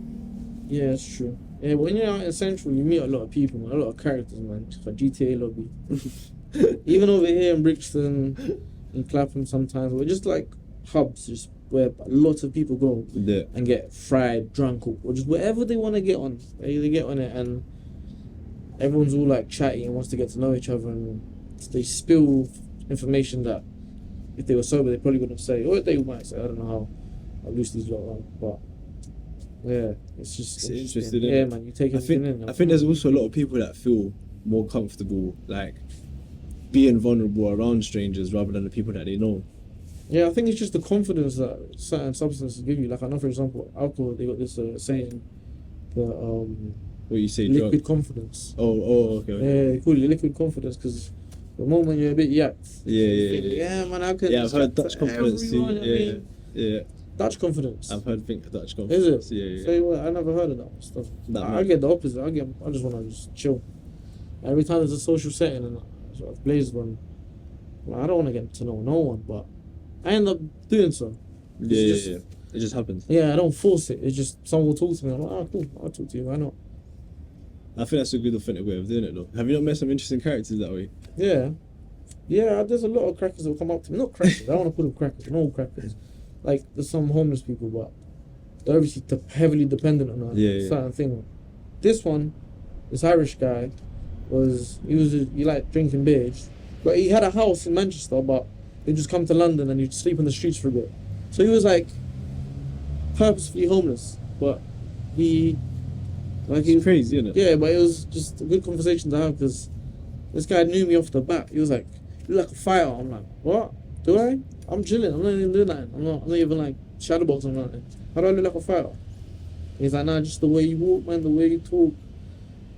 Yeah, it's true. Yeah, when you're out in Central, you meet a lot of people, man, a lot of characters, man. Just like GTA lobby. Even over here in Brixton, in Clapham sometimes, we're just like hubs, just where lots of people go and get fried, drunk, or just wherever they want to get on. They get on it, and everyone's all like chatty and wants to get to know each other, and they spill information that if they were sober, they probably wouldn't say, or they might say. I don't know how loose these lot are, but yeah, it's just interesting. Yeah, man, you take everything in. I think there's also a lot of people that feel more comfortable, like being vulnerable around strangers rather than the people that they know. Yeah, I think it's just the confidence that certain substances give you. Like I know, for example, alcohol. They got this saying, what you say, liquid drug? Confidence. Okay. Yeah, they call it liquid confidence because the moment you're a bit yacked. Yeah, man, I can. Yeah, I've heard Dutch confidence too. Yeah. Dutch confidence. I've heard Dutch confidence. Is it? Yeah. Say what? I never heard of that stuff. I get the opposite. I just want to just chill. Every time there's a social setting and I've blazed one, well, I don't want to get to know no one, but I end up doing so. Yeah. It just happens. Yeah, I don't force it. It's just someone will talk to me. I'm like, oh, cool. I'll talk to you. Why not? I think that's a good authentic way of doing it, though. Have you not met some interesting characters that way? Yeah. There's a lot of crackers that will come up to me. Not crackers. I don't want to call them crackers. No crackers. Like there's some homeless people, but they're obviously heavily dependent on a certain thing. This one, this Irish guy, he liked drinking beer, but he had a house in Manchester, but he'd just come to London and he'd sleep on the streets for a bit. So he was like purposefully homeless, but it's crazy, isn't it? Yeah, but it was just a good conversation to have because this guy knew me off the bat. He was like, "You look like a fighter." I'm like, "What? Do I? I'm chilling. I'm not even doing that. I'm not even like shadowboxing or nothing. How do I look like a fighter?" He's like, "Nah, just the way you walk, man, the way you talk."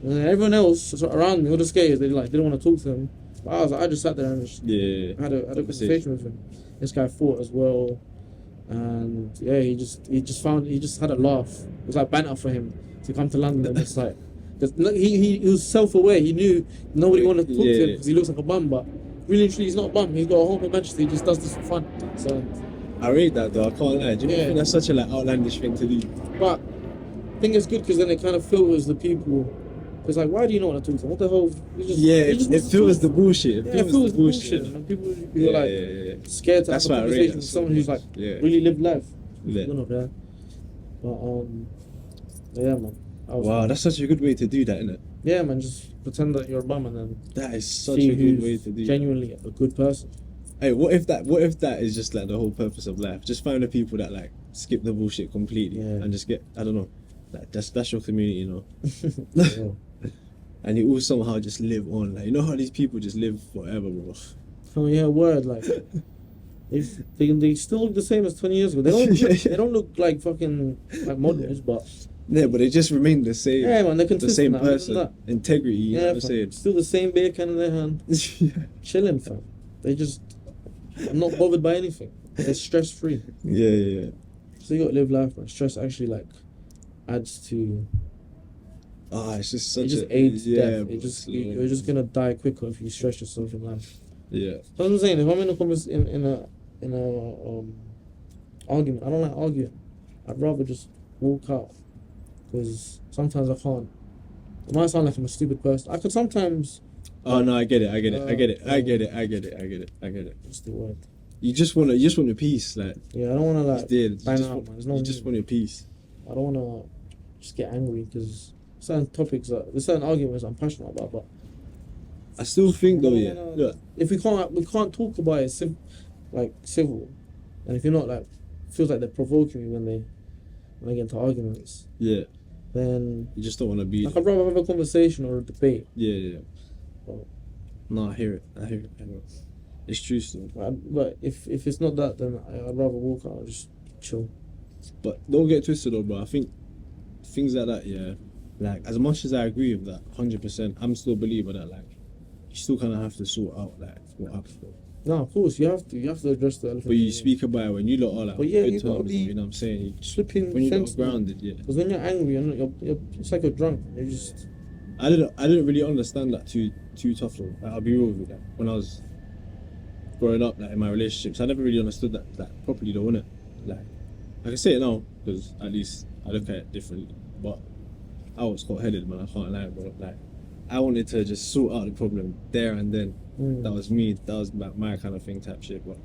And then everyone else around me, all the skaters, they didn't want to talk to him. But I just sat there and just had a conversation with him. This guy fought as well, and yeah, he just had a laugh. It was like banter for him to come to London. And it's like, he was self-aware. He knew nobody wanted to talk to him because he looks like a bum, but really, truly, he's not a bum. He's got a home in Manchester. He just does this for fun. So I rate that though. I can't lie. Do you think that's such a like outlandish thing to do? But I think it's good because then it kind of filters the people Because like, why do you not want to talk to them? What the hell? It feels the bullshit. It feels the bullshit. And people who are like scared to have a conversation with someone who's like really lived life. Yeah. You know, yeah. But yeah, man. Wow, that's such a good way to do that, isn't it? Yeah, man. Just pretend that you're a bum and then that is such a good way to do. Genuinely a good person. Hey, what if that is just like the whole purpose of life? Just find the people that like skip the bullshit completely and just get, I don't know, like that's your community, you know. Yeah. And you all somehow just live on, like, you know how these people just live forever, bro. Oh yeah, word, like if they still look the same as 20 years ago. They don't look like fucking like models, but yeah, but they just remain the same. Yeah, man, they're the same consistent. person, integrity. You know what I'm saying? Still the same beer can in their hand, chilling, fam. They just, I'm not bothered by anything. They're stress free. Yeah. So you gotta live life, man. Stress actually like adds to. It's just such it just aids death. You're just gonna die quicker if you stress yourself in life. Yeah. So I'm saying, if I'm in a argument, I don't like arguing. I'd rather just walk out, because sometimes I can't. It might sound like I'm a stupid person. I could sometimes. Oh no, I get it. I get it. What's the word? You just want your peace, like. Yeah, I don't want to like. You just want your peace. I don't want to just get angry because certain topics, there's certain arguments I'm passionate about, but I still think though, look, if we can't talk about it civil, and if you're not like, feels like they're provoking me when they get into arguments. Yeah. Then you just don't want to be. Like, I'd rather have a conversation or a debate. Yeah. No, I hear it. It's true still. But if it's not that, then I'd rather walk out and just chill. But don't get twisted though, bro. I think things like that, yeah. Like, as much as I agree with that, 100%, I'm still a believer that, like, you still kind of have to sort out, like, what happened. No, of course, you have to address the elephant. But you speak about it when you lot are like, but yeah, you gotta be, you know what I'm saying? Slipping when you're not grounded, yeah. Because when you're angry, you're it's like you're drunk. You're just. I didn't really understand that too tough though. Like, I'll be real with you. Like, when I was growing up, like in my relationships, I never really understood that like properly though, innit? Like I can say it now because at least I look at it differently. But I was hot-headed, man. I can't lie, bro. Like I wanted to just sort out the problem there and then. That was me. That was my kind of thing, type shit. But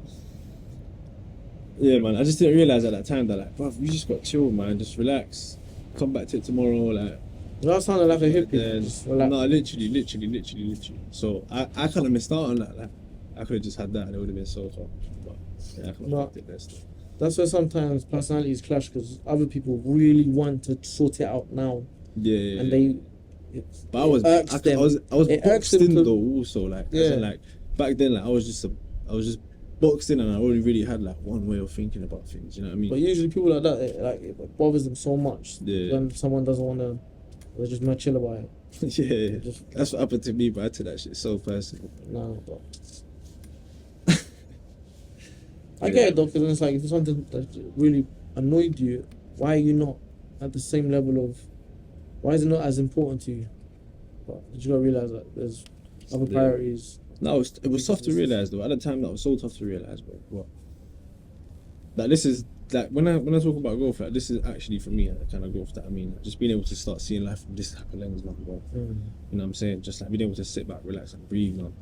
yeah, man, I just didn't realize at that time that like, bro, we just got chill, man. Just relax. Come back to it tomorrow, like. That sounded like a hippie. No, literally. So I kind of missed out on that. Like, I could have just had that and it would have been so calm. But yeah, I kind of it there still. That's where sometimes personalities clash because other people really want to sort it out now. Yeah. And but I was boxed in though also, like, as in, like, back then, like I was just boxed in and I only really had like one way of thinking about things, you know what I mean? But usually people like that, it bothers them so much when someone doesn't want to, they're just more chill about it. Yeah, that's what happened to me, but I took that shit so personal. No, but I get it though, because it's like, if it's something that really annoyed you, why are you not at the same level of, why is it not as important to you? But you gotta realize that there's other priorities. No, it was tough to realize though. At the time, that was so tough to realize, bro. What? Like, this is like when I talk about growth, like, this is actually for me the kind of growth that I mean. Just being able to start seeing life from this type of lens, man, bro. You know what I'm saying? Just like being able to sit back, relax, and breathe, man.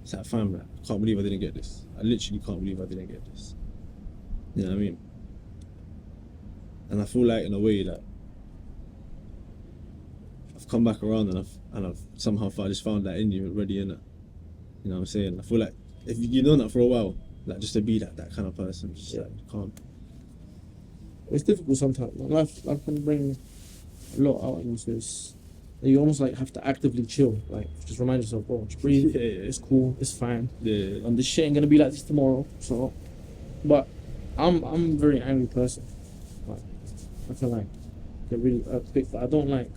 It's like, fam, like, I can't believe I didn't get this. I literally can't believe I didn't get this. You know what I mean? And I feel like, in a way, that I've come back around and I've somehow I just found that in you already, innit? You know what I'm saying? I feel like if you've done that for a while, like, just to be that kind of person, just like, you can't. It's difficult sometimes. Life can bring a lot out of you, so you almost like have to actively chill. Like, just remind yourself, bro, just breathe. Yeah. It's cool. It's fine. Yeah. And this shit ain't gonna be like this tomorrow. So, but I'm a very angry person. Like, I can like get really quick, but I don't like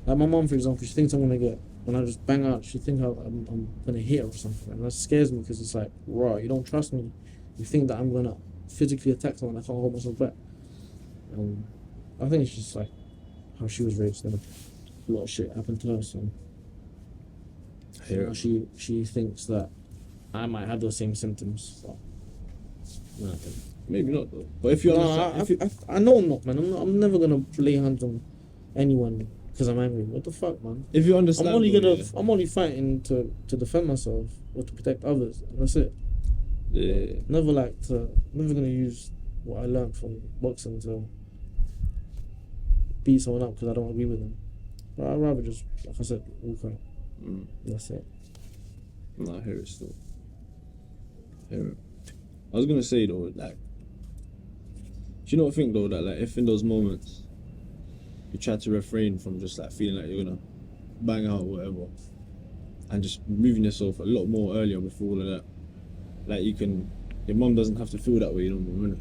my mom, for example. She thinks I'm gonna get, when I just bang out, she thinks I'm gonna hit her or something, and that scares me because it's like, raw. You don't trust me. You think that I'm gonna physically attack someone. I can't hold myself back. I think it's just like how she was raised, and a lot of shit happened to her. So she thinks that I might have those same symptoms. But no, maybe not though. But if you're I know I'm not, man. I'm never gonna lay hands on anyone because I'm angry. What the fuck, man? If you understand, I'm only fighting to defend myself or to protect others. And that's it. Yeah. Never gonna use what I learned from boxing to beat someone up because I don't agree with them. But I'd rather just, like I said, walk out. That's it. Nah, I hear it still. Hear it. I was gonna say though, like, do you not think though that like if in those moments you try to refrain from just like feeling like you're gonna bang out or whatever, and just moving yourself a lot more earlier before all of that, like your mum doesn't have to feel that way no more, innit?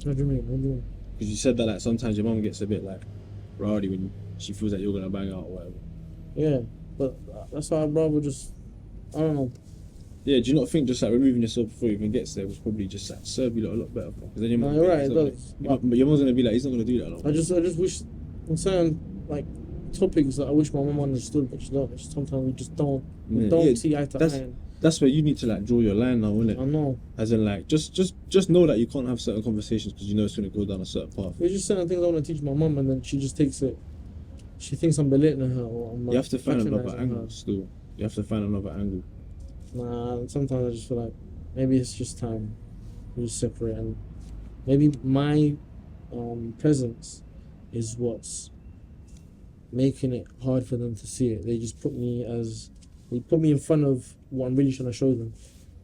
What do you mean? Because you said that like sometimes your mum gets a bit like rowdy when she feels like you're gonna bang out or whatever. Yeah, but that's why I'd rather just, I don't know. Yeah, do you not think just like removing yourself before you even gets there would probably just like serve you a lot better? Because then your mum, You're right, it does. But your mum's gonna be like, he's not gonna do that. No. I just wish on certain like topics that I wish my mum understood, but she don't. Sometimes we just don't. We don't see eye to eye. That's where you need to like draw your line now, isn't it? I know. As in like just know that you can't have certain conversations because you know it's gonna go down a certain path. There's just certain things I want to teach my mum, and then she just takes it. She thinks I'm belittling her, or I'm. You have to find another patronising angle. her. Still, you have to find another angle. Nah, sometimes I just feel like maybe it's just time we just separate, and maybe my presence is what's making it hard for them to see it. They just put me in front of what I'm really trying to show them.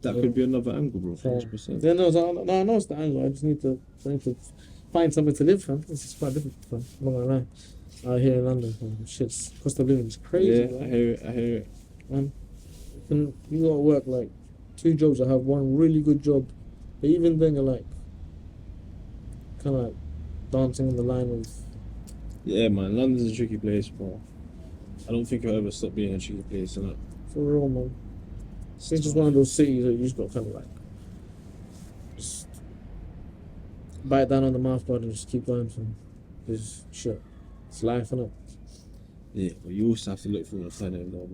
That could be another angle, bro. 100%. Yeah, no, I know it's the angle. I just need to find somewhere to live, fam. This is quite difficult, fam. I'm not gonna lie. Out here in London, fam. Shit's cost of living is crazy. Yeah, bro. I hear it. And you gotta work like 2 jobs. I have one really good job, but even then you're like kind of like dancing on the line of. Yeah, man, London's a tricky place, bro. I don't think it'll ever stop being a tricky place, innit? For real, man. It's just one of those cities that you just got kind of like just bite down on the mouth guard and just keep going, fam. Because shit, it's life, innit? Yeah, but you also have to look for an alternative, though.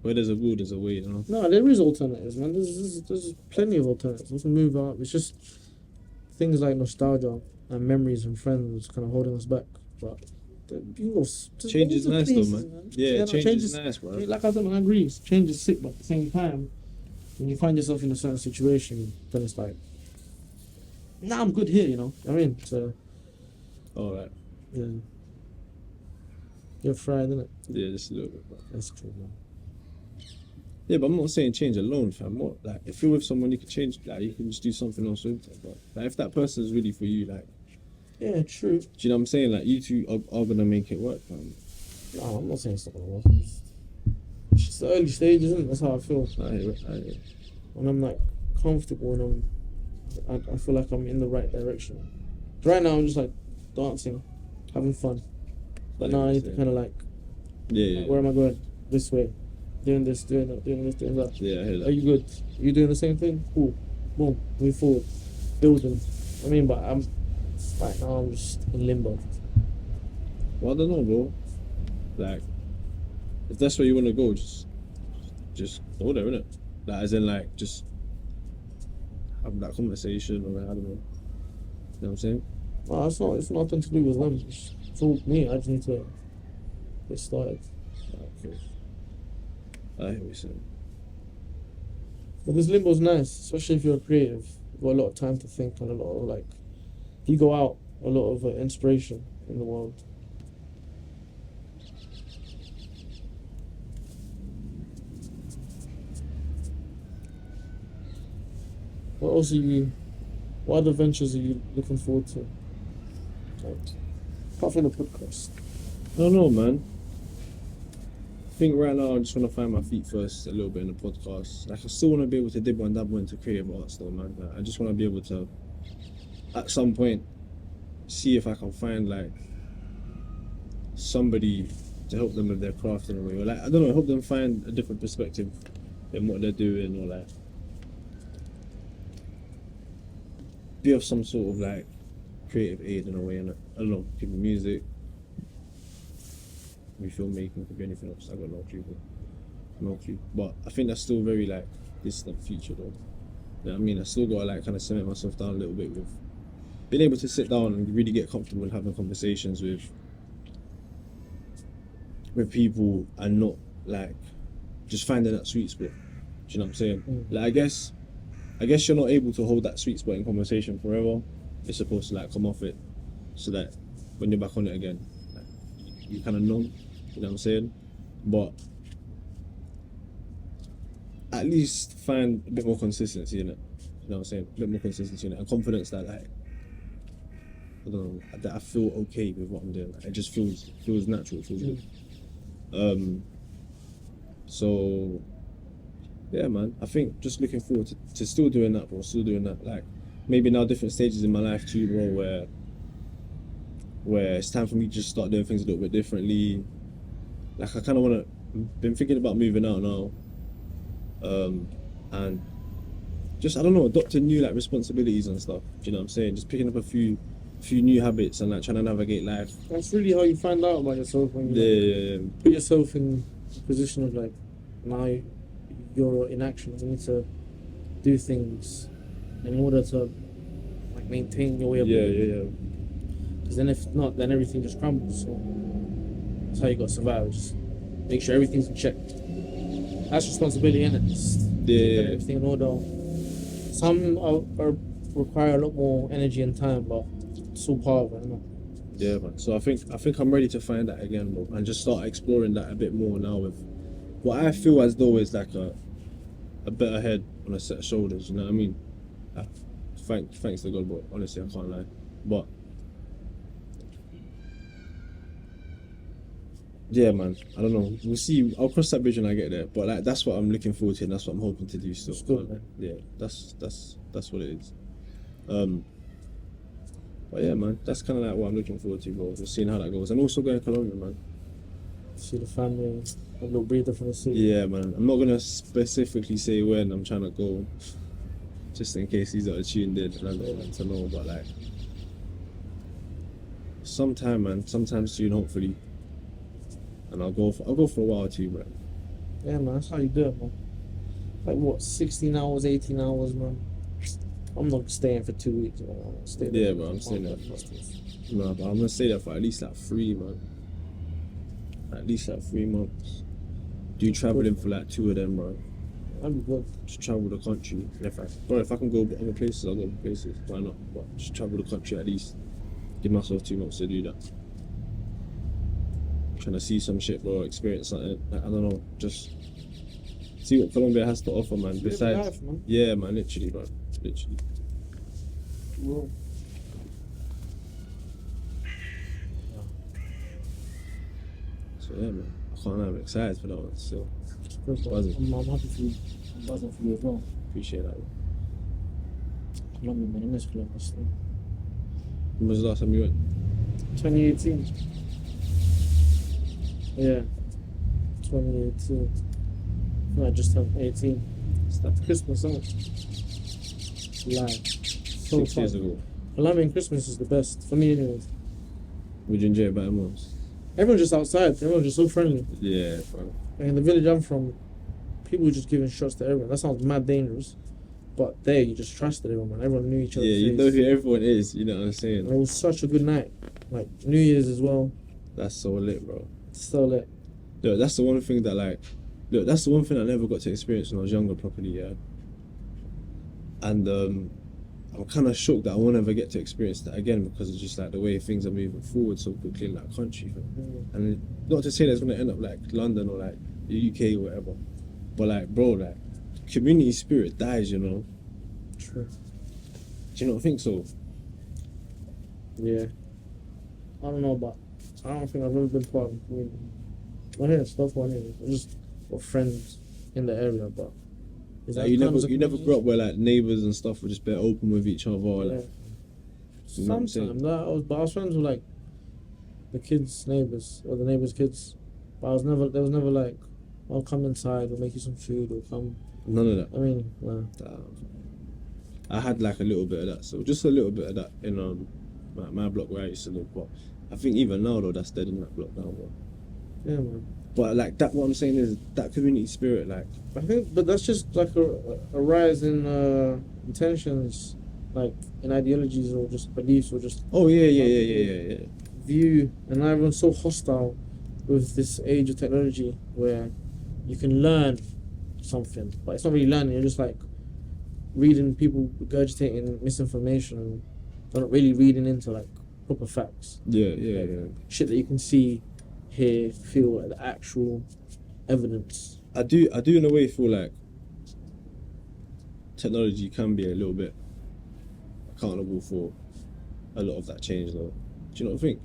Where there's a will, there's a way, you know? No, there is alternatives, man. There's plenty of alternatives. We can move out. It's just things like nostalgia and memories and friends kind of holding us back. But you know, change is nice, places, though, man. Yeah, change is nice, bro. Like I said, man, I agree. Change is sick, but at the same time, when you find yourself in a certain situation, then it's like, nah, I'm good here, you know? I mean, so. Alright. Yeah. You're fried, innit? Yeah, just a little bit, bro. That's cool, man. Yeah, but I'm not saying change alone, fam. What, like, if you're with someone, you can change, like, you can just do something else with them. But, like, if that person is really for you, like, yeah, true. do you know what I'm saying? Like, you two are gonna make it work, fam. No, I'm not saying it's not gonna work. It's just the early stages, isn't it? That's how I feel. I hear it. When I'm like comfortable and I feel like I'm in the right direction. Right now, I'm just like dancing, having fun. But now I need to kind of like, yeah. Like, where am I going? This way. Doing this, doing that, doing this, doing that. Yeah, I hear that. Are you good? Are you doing the same thing? Cool. Boom. Move forward. Building. I mean, but right now I'm just in limbo. Well, I don't know, bro. Like, if that's where you want to go, just go there, innit? Like, as in, like, just have that conversation, or I don't know. You know what I'm saying? Well, it's nothing to do with them. It's all me. I just need to get started. Okay. I hear what you're saying. But this limbo's nice, especially if you're creative. You've got a lot of time to think and a lot of like, if you go out, a lot of inspiration in the world. What other ventures are you looking forward to? Like, apart from the podcast. I don't know, man. I think right now I just want to find my feet first a little bit in the podcast. Like, I still want to be able to dibble and dabble into creative arts though, man. Like, I just want to be able to, at some point, see if I can find like somebody to help them with their craft in a way, or like, I don't know, help them find a different perspective in what they're doing, or like be of some sort of like creative aid in a way. And I don't know, could be music, could be filmmaking, could be anything else. I got no clue. But I think that's still very like distant future though. You know what I mean? I still gotta like kind of cement myself down a little bit with being able to sit down and really get comfortable in having conversations with with people and not like just finding that sweet spot. Do you know what I'm saying? Like I guess you're not able to hold that sweet spot in conversation forever. It's supposed to like come off it so that when you're back on it again, like, you kind of know. You know what I'm saying? But at least find a bit more consistency in it. You know what I'm saying? A bit more consistency in it and confidence that like I don't know, that I feel okay with what I'm doing. Like, it just feels natural, it feels good. So yeah, man. I think just looking forward to still doing that, bro. Still doing that. Like maybe now different stages in my life too, bro, where it's time for me to just start doing things a little bit differently. Like I kind of want to. Been thinking about moving out now, and just I don't know, adopting new like responsibilities and stuff. Do you know what I'm saying? Just picking up a few new habits and like trying to navigate life. That's really how you find out about yourself when you like, put yourself in a position of like now you're in action. You need to do things in order to like maintain your way of living. Because then if not, then everything just crumbles. So that's how you got to survive. Just make sure everything's in check. That's responsibility, innit? Get everything in order. Some are require a lot more energy and time, but it's all part of it, innit? Yeah, man. So I think I'm ready to find that again, bro, and just start exploring that a bit more now with what I feel as though is like a better head on a set of shoulders. You know what I mean? Thanks to God, bro. Honestly, I can't lie. But yeah, man. I don't know. We'll see. I'll cross that bridge when I get there. But like, that's what I'm looking forward to, and that's what I'm hoping to do still. It's good, man. Yeah, that's what it is. But yeah, man, that's kind of like what I'm looking forward to, bro. Just seeing how that goes, and also going to Colombia, man. See the family, a little breather from the city. Yeah, man. I'm not gonna specifically say when I'm trying to go, just in case these are tuned in and I don't want to know. But like, sometime, man. Sometime soon, hopefully. And I'll go for a while too, bro. Yeah, man. That's how you do it, man. Like what, 16 hours, 18 hours, man. I'm not staying for 2 weeks, man. I'm staying Yeah, bro. I'm staying there. No, but I'm gonna stay there for at least like 3, man. At least like 3 months. Do traveling for like 2 of them, bro. That'd be good. Just travel the country. And if I can go other places, I'll go other places. Why not? But just travel the country at least. Give myself 2 months to do that. Trying to see some shit, bro. Experience something. Like, I don't know. Just see what Colombia has to offer, man. Besides, life, man. Yeah, man. Literally, bro. Literally. Whoa. So yeah, man. I can't lie, I'm excited for that one. So Buzzing. I'm happy for you. I'm buzzing for you as well. appreciate that. Colombia, man. I miss Colombia still. When was the last time you went? 2018. Yeah. 2018. No, I just turned 18. It's that Christmas, isn't it? Live. So 6 years fun. ago. Colombian Christmas is the best. For me, anyways. Would you enjoy it better most? Everyone's just outside. Everyone's just so friendly. Yeah, bro. Like in the village I'm from, people were just giving shots to everyone. That sounds mad dangerous. But there, you just trusted everyone, man. Everyone knew each other. Yeah, you know who everyone is, you know what I'm saying? And it was such a good night. Like, New Year's as well. That's so lit, bro. So lit. Look, that's the one thing that that's the one thing I never got to experience when I was younger properly, yeah. And I'm kind of shocked that I won't ever get to experience that again because it's just like the way things are moving forward so quickly in that country. And not to say that it's gonna end up like London or like the UK or whatever, but like, bro, like community spirit dies, you know. True. Do you not think so? Yeah. I don't know, but I don't think I've ever been part of a community. Not here, stuff one here. I just got friends in the area, but is Like, that you counts as never community? grew up where like neighbours and stuff were just bare open with each other. Or, like, you know what I'm saying? Sometimes I was friends with like the kids' neighbours or the neighbours' kids, but there was never like, I'll come inside, we'll make you some food, or come. None of that. I mean, nah. I had like a little bit of that, so just a little bit of that in my block where I used to live. But I think even now though, that's dead in that block now, bro. Yeah, man. But like that, what I'm saying is that community spirit, like I think, but that's just like a rise in intentions, like in ideologies or just beliefs or just oh yeah, view, and now everyone's so hostile with this age of technology where you can learn something, but it's not really learning. You're just like reading people regurgitating misinformation and they're not really reading into like proper facts. Yeah. Shit that you can see, hear, feel, like the actual evidence. I do in a way feel like technology can be a little bit accountable for a lot of that change though. Do you not think?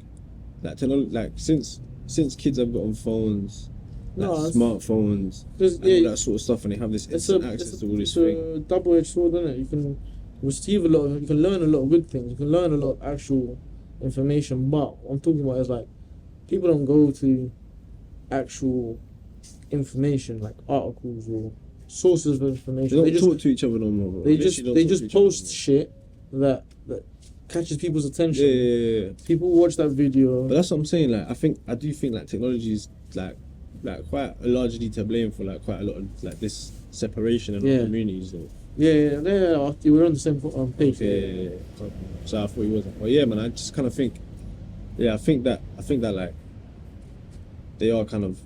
Like since kids have gotten phones, smartphones, and all that sort of stuff, and they have this instant access to all this thing. It's a double-edged sword, isn't it? You can receive a lot, you can learn a lot of good things, you can learn a lot of actual information, but what I'm talking about is like, people don't go to actual information, like articles or sources of information. They don't talk to each other no more, bro. They just post shit that catches people's attention. Yeah. People watch that video. But that's what I'm saying. Like, I do think like technology is like quite largely to blame for like quite a lot of like this separation in our communities. Though. Yeah. We're on the same page. Yeah. So I thought he wasn't. But yeah, man, I just kind of think. Yeah, I think that like they are kind of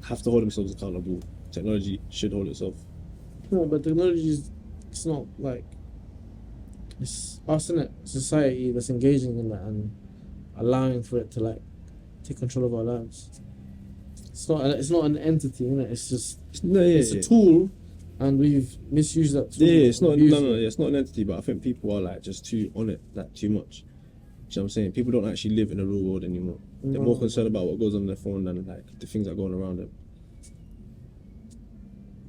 have to hold themselves accountable. Technology should hold itself. No, but technology is, it's not like, it's us, innit? Society that's engaging in that and allowing for it to like take control of our lives. It's not an entity, innit? It's just it's a tool, and we've misused that tool. Yeah, it's not it's not an entity, but I think people are like just too on it, like too much. You know what I'm saying? People don't actually live in the real world anymore. They're more concerned about what goes on their phone than like the things that are going around them.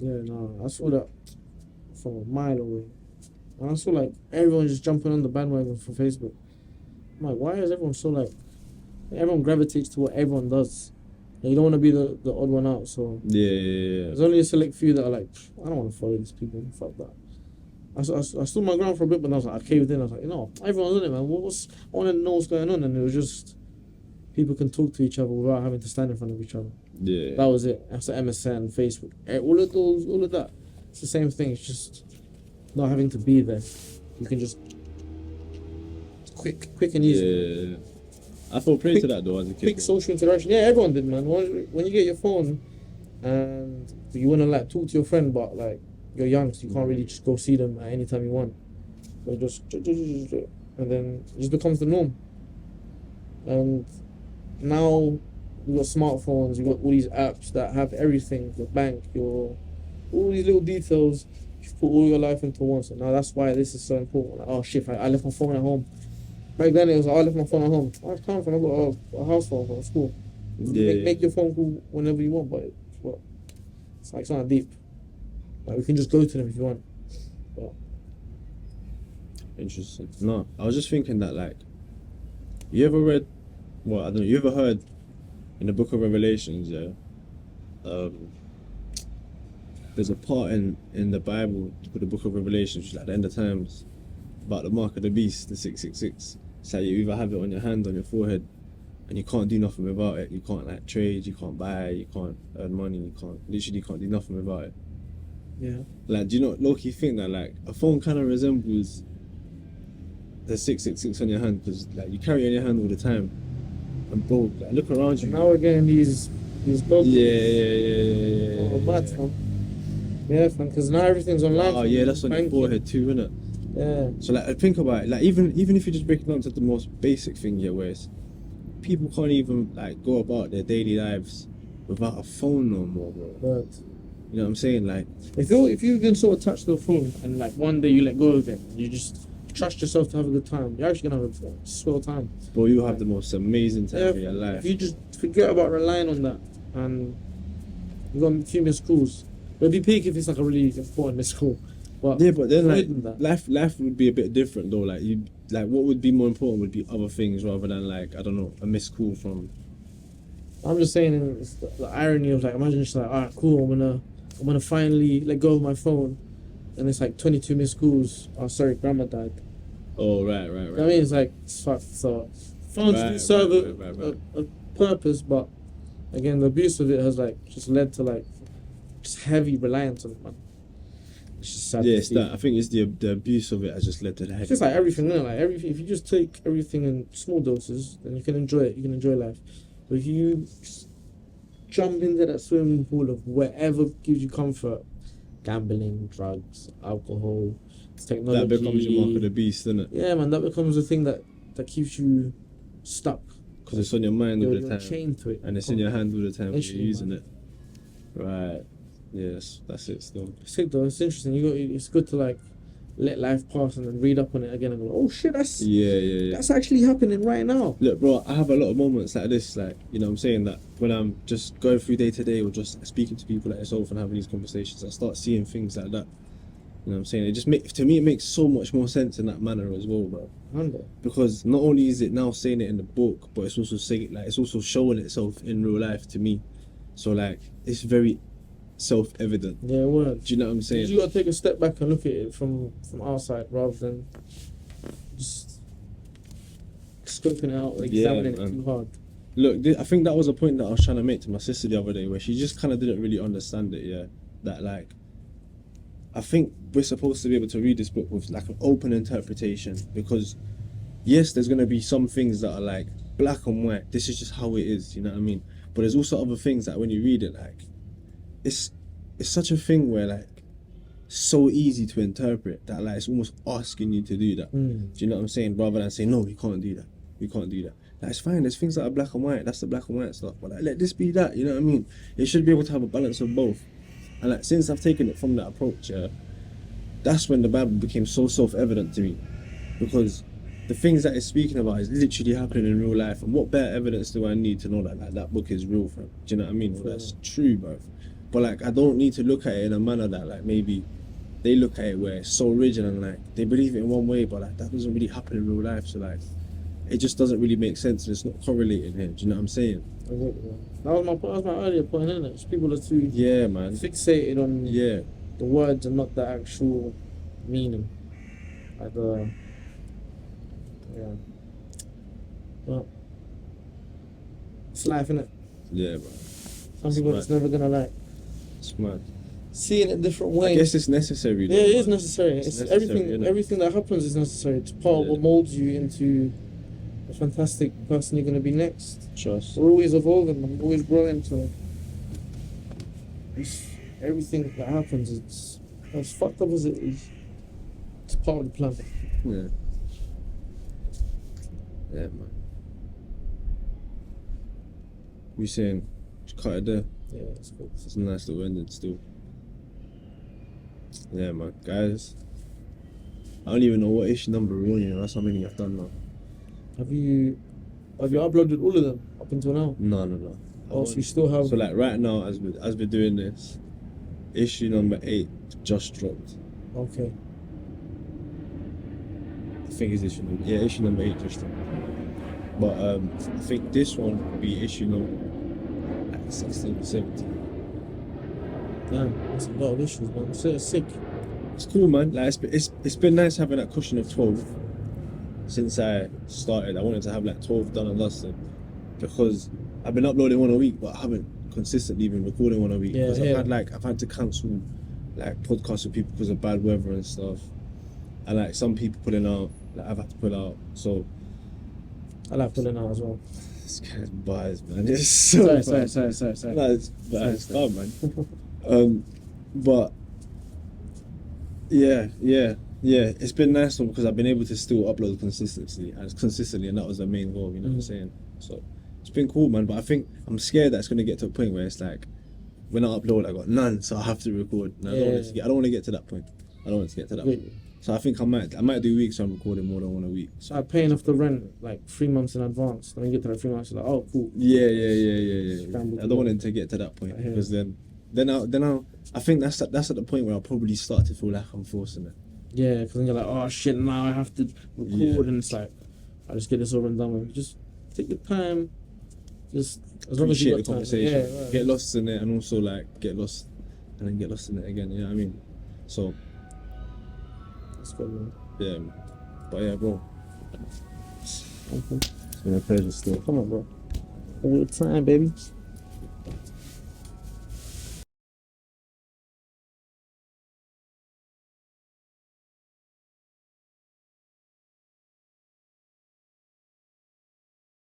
Yeah, no, I saw that from a mile away. And I saw like everyone just jumping on the bandwagon for Facebook. I'm like, why is everyone so like, everyone gravitates to what everyone does? And you don't want to be the odd one out, so yeah. There's only a select few that are like, I don't want to follow these people. Fuck that. I stood my ground for a bit, but I was like, I caved in. I was like, everyone's on it, man. I want to know what's going on, and it was just people can talk to each other without having to stand in front of each other. Yeah, that was it. That's MSN, Facebook, all of that. It's the same thing. It's just not having to be there. You can just quick and easy. Yeah, I fell prey to that though as a kid. Quick social interaction. Yeah, everyone did, man. When you get your phone and you want to like talk to your friend, but like you're young, so you can't really just go see them at any time you want. So just and then it just becomes the norm. And now you got smartphones, you got all these apps that have everything, your bank, all these little details. You put all your life into one. So now that's why this is so important. Like, oh shit, I left my phone at home. Back then it was, I left my phone at home. I was coming from, I got a house phone from school. Yeah. Make your phone call whenever you want, but it's like, it's not deep. Like, we can just go to them if you want. But interesting. No, I was just thinking that like, you ever read, well, I don't know, you ever heard in the book of Revelations, there's a part in the Bible, the book of Revelations, which is like the end of times, about the mark of the beast, the 666. It's like you either have it on your hand, on your forehead, and you can't do nothing without it. You can't like trade, you can't buy, you can't earn money, you can't do nothing without it. yeah. Like, do you not low-key think that like a phone kind of resembles the 666 on your hand, because like you carry it in your hand all the time, and bro, like, look around you. Now we're getting these dogs. Yeah. Oh, mad, man. Yeah, man, because now everything's online. Oh yeah, that's on your forehead too, isn't it? Yeah. So like, think about it. Like, even if you just break it down to the most basic thing here, where it's, people can't even like go about their daily lives without a phone no more, bro. But you know what I'm saying? Like, if you've been sort of attached to a phone and like one day you let go of it, you just trust yourself to have a good time, you're actually gonna have a swell time. bro, you have the most amazing time of your life. If you just forget about relying on that and you got a few missed calls, it'll be peak if it's like a really important missed call. But yeah, but then like that. life would be a bit different though. Like, you like, what would be more important would be other things rather than like, I don't know, a missed call from. I'm just saying, it's the irony of like, imagine it's like, alright, cool, I'm gonna finally let go of my phone, and it's like 22 missed calls. Oh, sorry, grandma died. Oh, right. I mean, it's like, it's fucked. So phones do serve a purpose, but again, the abuse of it has like just led to like just heavy reliance on it, man. It's just sad. Yeah, it's that. I think it's the abuse of it has just led to the heavy. It's just like everything, you know, like everything. If you just take everything in small doses, then you can enjoy it. You can enjoy life. But if you just jump into that swimming pool of wherever gives you comfort, gambling, drugs, alcohol, technology. That becomes your mark of the beast, isn't it? Yeah, man, that becomes the thing that keeps you stuck. Because it's on your mind all the You're time. chained to it. And it's in your hand all the time when you're Literally, using man. it. Right. Yes, that's it still. It's sick though. It's interesting. It's good to like let life pass and then read up on it again and go, oh shit, that's actually happening right now. Look, bro, I have a lot of moments like this, like, you know what I'm saying, that when I'm just going through day to day or just speaking to people like yourself and having these conversations, I start seeing things like that. You know what I'm saying? It just to me, it makes so much more sense in that manner as well, bro. Because not only is it now saying it in the book, but it's also it's also showing itself in real life to me. So like, it's very self-evident. Yeah, word. Do you know what I'm saying? You gotta take a step back and look at it from outside rather than just scoping it out, examining it too hard. Look, I think that was a point that I was trying to make to my sister the other day, where she just kind of didn't really understand it. Yeah, that like, I think we're supposed to be able to read this book with like an open interpretation, because yes, there's gonna be some things that are like black and white. This is just how it is. You know what I mean? But there's also other things that when you read it, like, it's such a thing where like so easy to interpret that like it's almost asking you to do that. Do you know what I'm saying? Rather than saying no, we can't do that. We can't do that. Like, it's fine. There's things that are black and white. That's the black and white stuff. But like, let this be that. You know what I mean? It should be able to have a balance of both. And like, since I've taken it from that approach, yeah, that's when the Bible became so self-evident to me, because the things that it's speaking about is literally happening in real life. And what better evidence do I need to know that like that book is real, fam? Do you know what I mean? Well, that's true, bro. But like, I don't need to look at it in a manner that like maybe they look at it where it's so rigid and like they believe it in one way, but like that doesn't really happen in real life. So like, it just doesn't really make sense. And it's not correlated here. Do you know what I'm saying? That was my earlier point, isn't it? People are too fixated on the words and not the actual meaning. Like but it's life, innit? Yeah, bro. Some people are just never gonna like. It's mad. See it in a different way. I guess it's necessary. Though, yeah, it is necessary. It's necessary, everything that happens is necessary. It's part of what molds you into a fantastic person you're gonna be next. Trust. We're always evolving. I'm always growing. So everything that happens, it's as fucked up as it is. It's part of the plan. Yeah. Yeah, man. We saying, just cut it there. Yeah, that's cool. It's a nice little ending still. Yeah, man, guys. I don't even know what issue number we're on, you know. That's how many I've done now. Have you uploaded all of them up until now? No. Oh, so you still have. So like right now, as we're doing this, issue number 8 just dropped. Okay. I think it's issue number 8 just dropped. But I think this one will be issue number like 16 or 17. Damn, that's a lot of issues, man. It's sick. It's cool, man. Like it's been nice having that cushion of 12 since I started. I wanted to have like 12 done and dusted, because I've been uploading one a week, but I haven't consistently been recording one a week. Because I've had to cancel like podcasts with people because of bad weather and stuff, and like some people pulling out, like I've had to pull out. So I like pulling out as well. This guy's biased, man. It's so sorry. No, it's fun, man. But yeah. It's been nice though, because I've been able to still upload consistently, and that was the main goal. You know what I'm saying? So it's been cool, man. But I think I'm scared that it's gonna get to a point where it's like, when I upload, I got none, so I have to record. And I don't want to get to that point. So I think I might do weeks where I'm recording more than one a week. So I'm paying off the rent like 3 months in advance. Then you get to that 3 months, you're like, oh, cool. Yeah. I don't want it to get to that point, because then I think that's at the point where I'll probably start to feel like I'm forcing it. Yeah, because then you're like, oh shit, now I have to record, and it's like, I just get this over and done with. Just take your time. Just as long as you got the time. conversation. Yeah, right. Get lost in it, and also like get lost, and then get lost in it again. You know what I mean? So that's good, man. yeah, but yeah, bro. Okay. It's been a pleasure still. Come on, bro. All the time, baby.